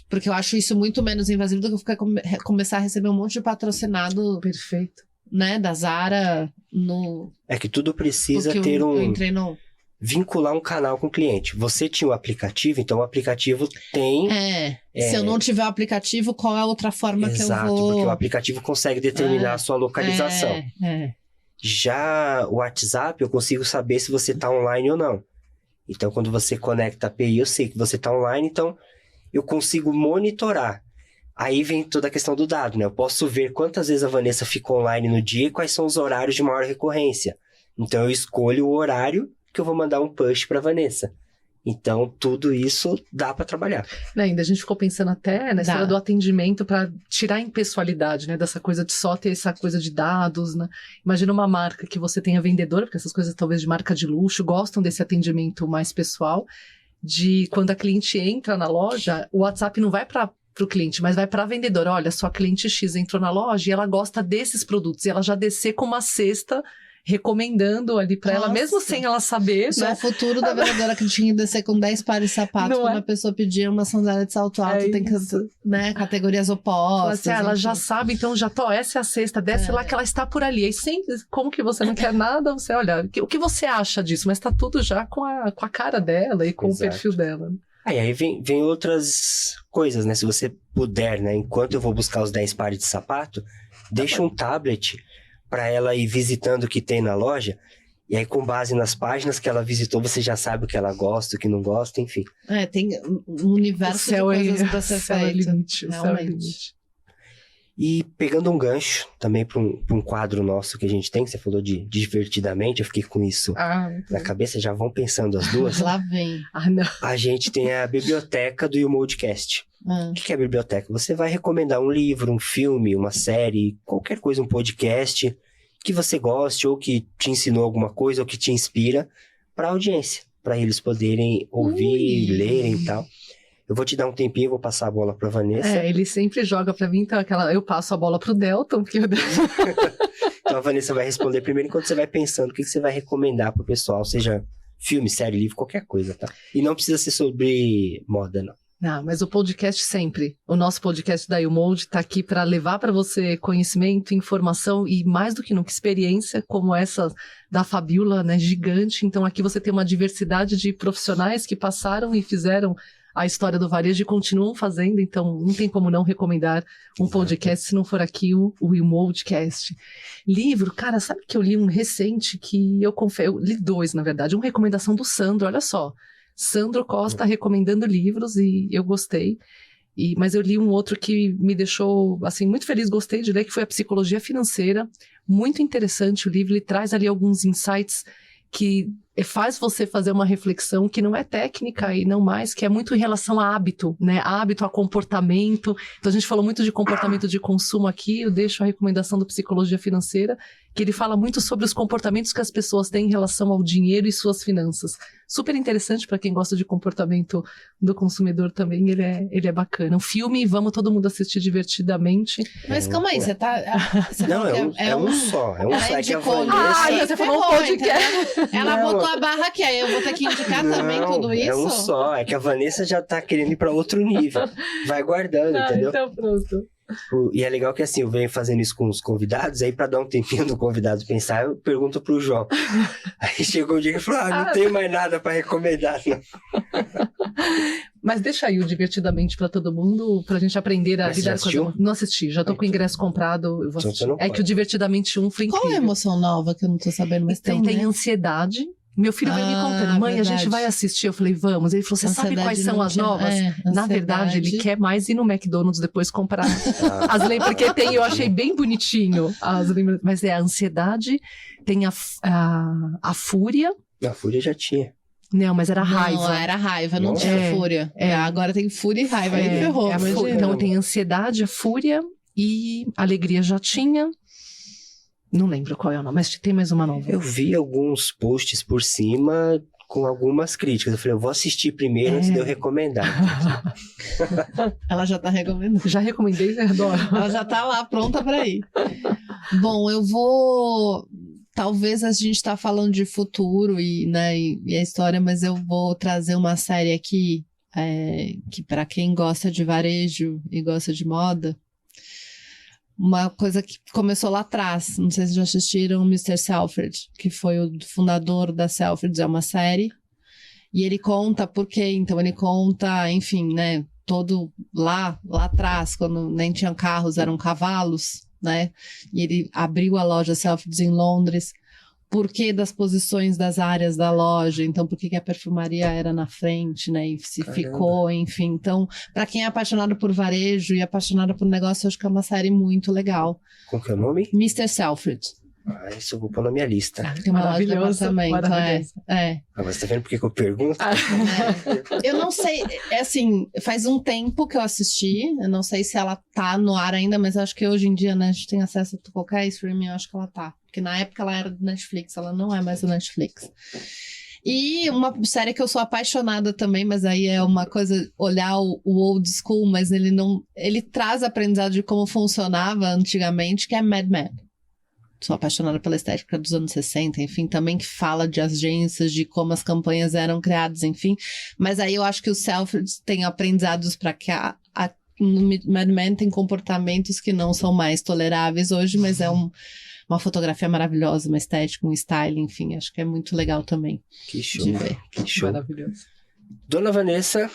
Porque eu acho isso muito menos invasivo do que eu ficar começar a receber um monte de patrocinado. Perfeito. Né, da Zara no... É que tudo precisa porque ter eu entrei no... vincular um canal com o cliente. Você tinha o aplicativo, então o aplicativo tem... Se eu não tiver o aplicativo, qual é a outra forma que eu vou... Exato, porque o aplicativo consegue determinar a sua localização. Já o WhatsApp, eu consigo saber se você está online ou não. Então, quando você conecta a API, eu sei que você está online, então eu consigo monitorar. Aí vem toda a questão do dado, né? Eu posso ver quantas vezes a Vanessa ficou online no dia e quais são os horários de maior recorrência. Então, eu escolho o horário que eu vou mandar um push para a Vanessa. Então, tudo isso dá para trabalhar. Ainda a gente ficou pensando até na história do atendimento para tirar a impessoalidade, né? Dessa coisa de só ter essa coisa de dados, né? Imagina uma marca que você tenha vendedor, porque essas coisas talvez de marca de luxo gostam desse atendimento mais pessoal, de quando a cliente entra na loja, o WhatsApp não vai para o cliente, mas vai para a vendedora. Olha, sua cliente X entrou na loja e ela gosta desses produtos. E ela já descer com uma cesta recomendando ali pra ela, mesmo sem ela saber, isso né? É o futuro da vendedora que tinha que descer com 10 pares de sapatos quando a pessoa pedia uma sandália de salto alto, tem que, né, categorias opostas. Assim, ela já sabe, então já essa é a cesta, desce lá que ela está por ali. Aí sempre, como que você não quer nada, você olha, o que você acha disso? Mas tá tudo já com a cara dela e com o perfil dela. Aí vem outras coisas, né? Se você puder, né? Enquanto eu vou buscar os 10 pares de sapato, deixa um tablet para ela ir visitando o que tem na loja, e aí com base nas páginas que ela visitou, você já sabe o que ela gosta, o que não gosta, enfim. Tem um universo de coisas para ser feito. O céu é limite. E pegando um gancho também para um quadro nosso que a gente tem, que você falou de Divertidamente, eu fiquei com isso na cabeça, já vão pensando as duas. Lá vem. Não. A gente tem a biblioteca do YouMoldcast. O que é a biblioteca? Você vai recomendar um livro, um filme, uma série, qualquer coisa, um podcast que você goste ou que te ensinou alguma coisa ou que te inspira para a audiência, para eles poderem ouvir, lerem e tal. Eu vou te dar um tempinho, vou passar a bola para Vanessa. Ele sempre joga para mim, então eu passo a bola pro Delton, porque Então a Vanessa vai responder primeiro enquanto você vai pensando o que você vai recomendar pro pessoal, seja filme, série, livro, qualquer coisa, tá? E não precisa ser sobre moda, não. Não, mas o podcast sempre. O nosso podcast da YouMold está aqui para levar para você conhecimento, informação e, mais do que nunca, experiência como essa da Fabiola, né, gigante. Então, aqui você tem uma diversidade de profissionais que passaram e fizeram a história do varejo e continuam fazendo. Então, não tem como não recomendar um podcast se não for aqui o YouMoldcast. Livro, cara, sabe que eu li um recente que eu li 2, na verdade. Uma recomendação do Sandro, olha só. Sandro Costa recomendando livros e eu gostei. Mas eu li um outro que me deixou assim, muito feliz, gostei de ler, que foi a Psicologia Financeira. Muito interessante o livro, ele traz ali alguns insights que faz você fazer uma reflexão que não é técnica e não mais, que é muito em relação a hábito, né? Hábito, a comportamento. Então a gente falou muito de comportamento de consumo aqui, eu deixo a recomendação do Psicologia Financeira, que ele fala muito sobre os comportamentos que as pessoas têm em relação ao dinheiro e suas finanças. Super interessante para quem gosta de comportamento do consumidor também, ele é bacana. Um filme, vamos todo mundo assistir divertidamente. Mas calma aí, você tá... Não, é um só. É um só. É que a Vanessa... Você falou um podcast. Ela botou a barra aqui, aí eu vou ter que indicar também tudo isso? É um só. É que a Vanessa já tá querendo ir para outro nível. Vai guardando, entendeu? Então pronto. E é legal que assim, eu venho fazendo isso com os convidados, aí pra dar um tempinho do convidado pensar, eu pergunto pro João. Aí chegou um dia que ele falou, não tenho mais nada pra recomendar, não. Mas deixa aí o Divertidamente pra todo mundo, pra gente aprender a lidar com as... Não assisti, já tô com o ingresso comprado, eu vou assistir. Que o Divertidamente 1 foi incrível. Qual é a emoção nova que eu não tô sabendo, mas então, tem ansiedade. Meu filho vai me contando, mãe, verdade. A gente vai assistir. Eu falei, vamos. Ele falou, você sabe quais são as novas? Na verdade, ele quer mais ir no McDonald's depois comprar as lembranças, porque eu achei bem bonitinho as lembranças, mas é a ansiedade, tem a fúria. A fúria já tinha. Não, mas era Não, raiva. era raiva, não Nossa. tinha fúria. Agora tem fúria e raiva, aí ferrou. Então tem ansiedade, a fúria e alegria já tinha. Não lembro qual é o nome, mas tem mais uma nova. Eu vi alguns posts por cima com algumas críticas. Eu falei, eu vou assistir primeiro antes de eu recomendar. Ela já tá recomendando. Já recomendei, eu adoro. Ela já tá lá, pronta pra ir. Bom, eu vou... Talvez a gente tá falando de futuro e a história, mas eu vou trazer uma série aqui que pra quem gosta de varejo e gosta de moda, uma coisa que começou lá atrás, não sei se já assistiram, Mr. Selfridge, que foi o fundador da Selfridge, é uma série, e ele conta por quê, então ele conta, enfim, né, todo lá atrás, quando nem tinham carros, eram cavalos, né, e ele abriu a loja Selfridge em Londres, por que das posições das áreas da loja, então por que a perfumaria era na frente, né, e se ficou, enfim. Então, para quem é apaixonado por varejo e apaixonado por negócio, eu acho que é uma série muito legal. Qual que é o nome? Mr. Selfridge. Isso eu vou pôr na minha lista. Tem maravilhoso. Mas tá vendo por que eu pergunto? Eu não sei, assim, faz um tempo que eu assisti, eu não sei se ela tá no ar ainda, mas acho que hoje em dia, né, a gente tem acesso a qualquer streaming, eu acho que ela tá. Porque na época ela era do Netflix, ela não é mais do Netflix. E uma série que eu sou apaixonada também, mas aí é uma coisa, olhar o old school, mas ele traz aprendizado de como funcionava antigamente, que é Mad Men. Sou apaixonada pela estética dos anos 60, enfim, também que fala de agências, de como as campanhas eram criadas, enfim. Mas aí eu acho que o Selfridge tem aprendizados para que no Mad Men tem comportamentos que não são mais toleráveis hoje, mas é uma fotografia maravilhosa, uma estética, um style, enfim, acho que é muito legal também. Que show, de ver. Que show. Maravilhoso. Dona Vanessa...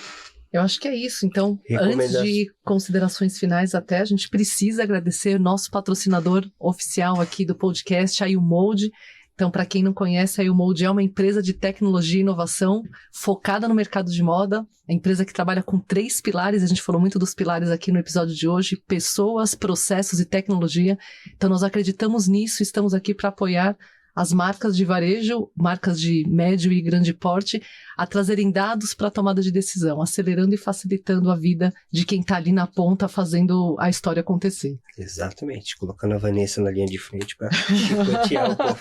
Eu acho que é isso. Então, Recomenda... antes de considerações finais até, a gente precisa agradecer nosso patrocinador oficial aqui do podcast, a YouMold. Então, para quem não conhece, a YouMold é uma empresa de tecnologia e inovação focada no mercado de moda. É a empresa que trabalha com 3 pilares, a gente falou muito dos pilares aqui no episódio de hoje, pessoas, processos e tecnologia. Então, nós acreditamos nisso, estamos aqui para apoiar as marcas de varejo, marcas de médio e grande porte, a trazerem dados para a tomada de decisão, acelerando e facilitando a vida de quem está ali na ponta fazendo a história acontecer. Exatamente, colocando a Vanessa na linha de frente para chicotear o povo.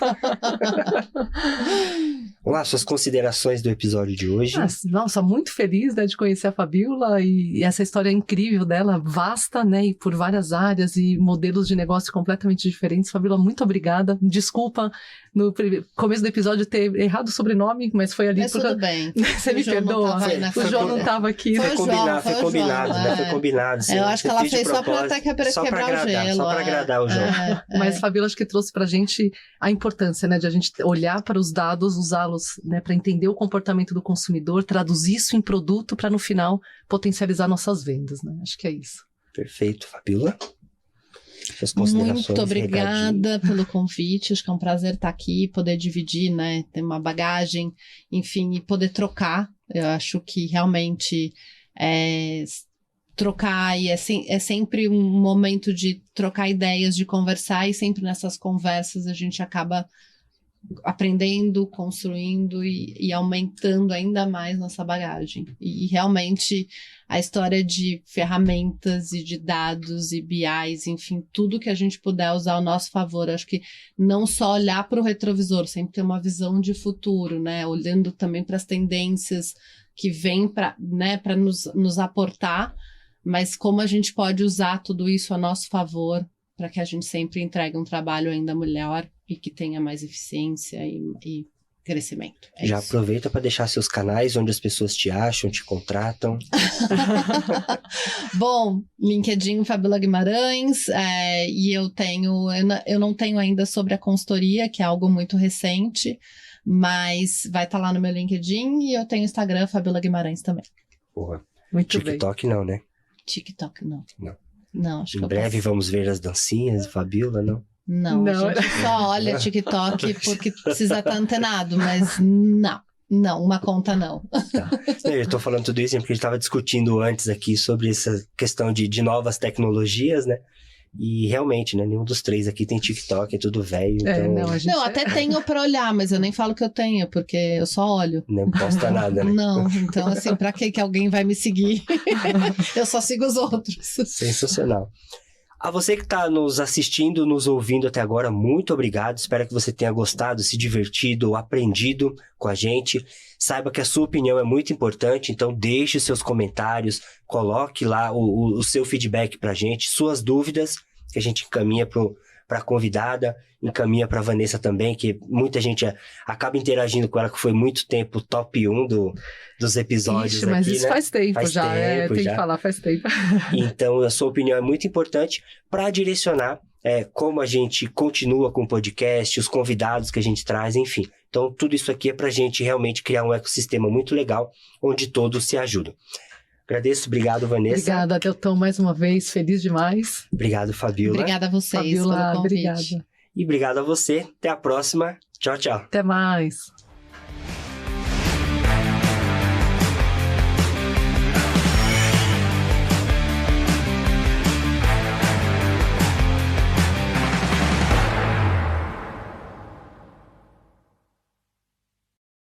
Vamos lá, suas considerações do episódio de hoje. Nossa, muito feliz, né, de conhecer a Fabíola e essa história incrível dela, vasta, né, e por várias áreas e modelos de negócio completamente diferentes. Fabíola, muito obrigada. Desculpa no começo do episódio ter errado o sobrenome, mas foi ali... Mas tudo bem. Você me perdoa? O João não estava aqui. Foi combinado, né? Foi combinado. Eu acho que ela fez só para até quebrar o gelo. Só para agradar o João. Mas Fabíola, acho que trouxe pra gente a importância, né, de a gente olhar para os dados, usá-los, né, para entender o comportamento do consumidor, traduzir isso em produto para no final potencializar nossas vendas, né? Acho que é isso. Perfeito, Fabíola. Muito obrigada pelo convite, acho que é um prazer estar aqui, poder dividir, né, ter uma bagagem, enfim, e poder trocar. Eu acho que realmente trocar e é sempre um momento de trocar ideias, de conversar, e sempre nessas conversas a gente acaba aprendendo, construindo e aumentando ainda mais nossa bagagem. E realmente a história de ferramentas e de dados e BIs, enfim, tudo que a gente puder usar ao nosso favor. Acho que não só olhar para o retrovisor, sempre ter uma visão de futuro, né? Olhando também para as tendências que vêm para, né, para nos aportar, mas como a gente pode usar tudo isso a nosso favor para que a gente sempre entregue um trabalho ainda melhor e que tenha mais eficiência e crescimento. Já aproveita para deixar seus canais, onde as pessoas te acham, te contratam. Bom, LinkedIn Fabíola Guimarães, e eu não tenho ainda sobre a consultoria, que é algo muito recente, mas vai estar lá no meu LinkedIn, e eu tenho Instagram Fabíola Guimarães também. Porra. Muito TikTok bem. Não, né? TikTok não. Não, acho em que breve vamos ver as dancinhas de Fabíola, não? Não, a gente só olha TikTok porque precisa estar antenado, mas não, uma conta não. Tá. Eu tô falando tudo isso porque a gente estava discutindo antes aqui sobre essa questão de novas tecnologias, né? E realmente, né? Nenhum dos três aqui tem TikTok, é tudo velho. Então Não, a gente Não, até tenho pra olhar, mas eu nem falo que eu tenho, porque eu só olho. não posta nada, né? Não, então assim, pra que alguém vai me seguir? Eu só sigo os outros. Sensacional. A você que está nos assistindo, nos ouvindo até agora, muito obrigado. Espero que você tenha gostado, se divertido, aprendido com a gente. Saiba que a sua opinião é muito importante, então deixe seus comentários, coloque lá o seu feedback para a gente, suas dúvidas, que a gente encaminha para a convidada, encaminha para a Vanessa também, que muita gente acaba interagindo com ela, que foi muito tempo top 1 dos episódios. Ixi, mas aqui, isso né? faz tempo Faz já, tempo tem já. que falar, faz tempo. Então, a sua opinião é muito importante para direcionar como a gente continua com o podcast, os convidados que a gente traz, enfim. Então, tudo isso aqui é para a gente realmente criar um ecossistema muito legal, onde todos se ajudam. Agradeço, obrigado, Vanessa. Obrigada, Delton, mais uma vez, feliz demais. Obrigado, Fabiola. Obrigada a vocês Fabiola, pelo convite. obrigada. E obrigado a você. Até a próxima. Tchau, tchau. Até mais.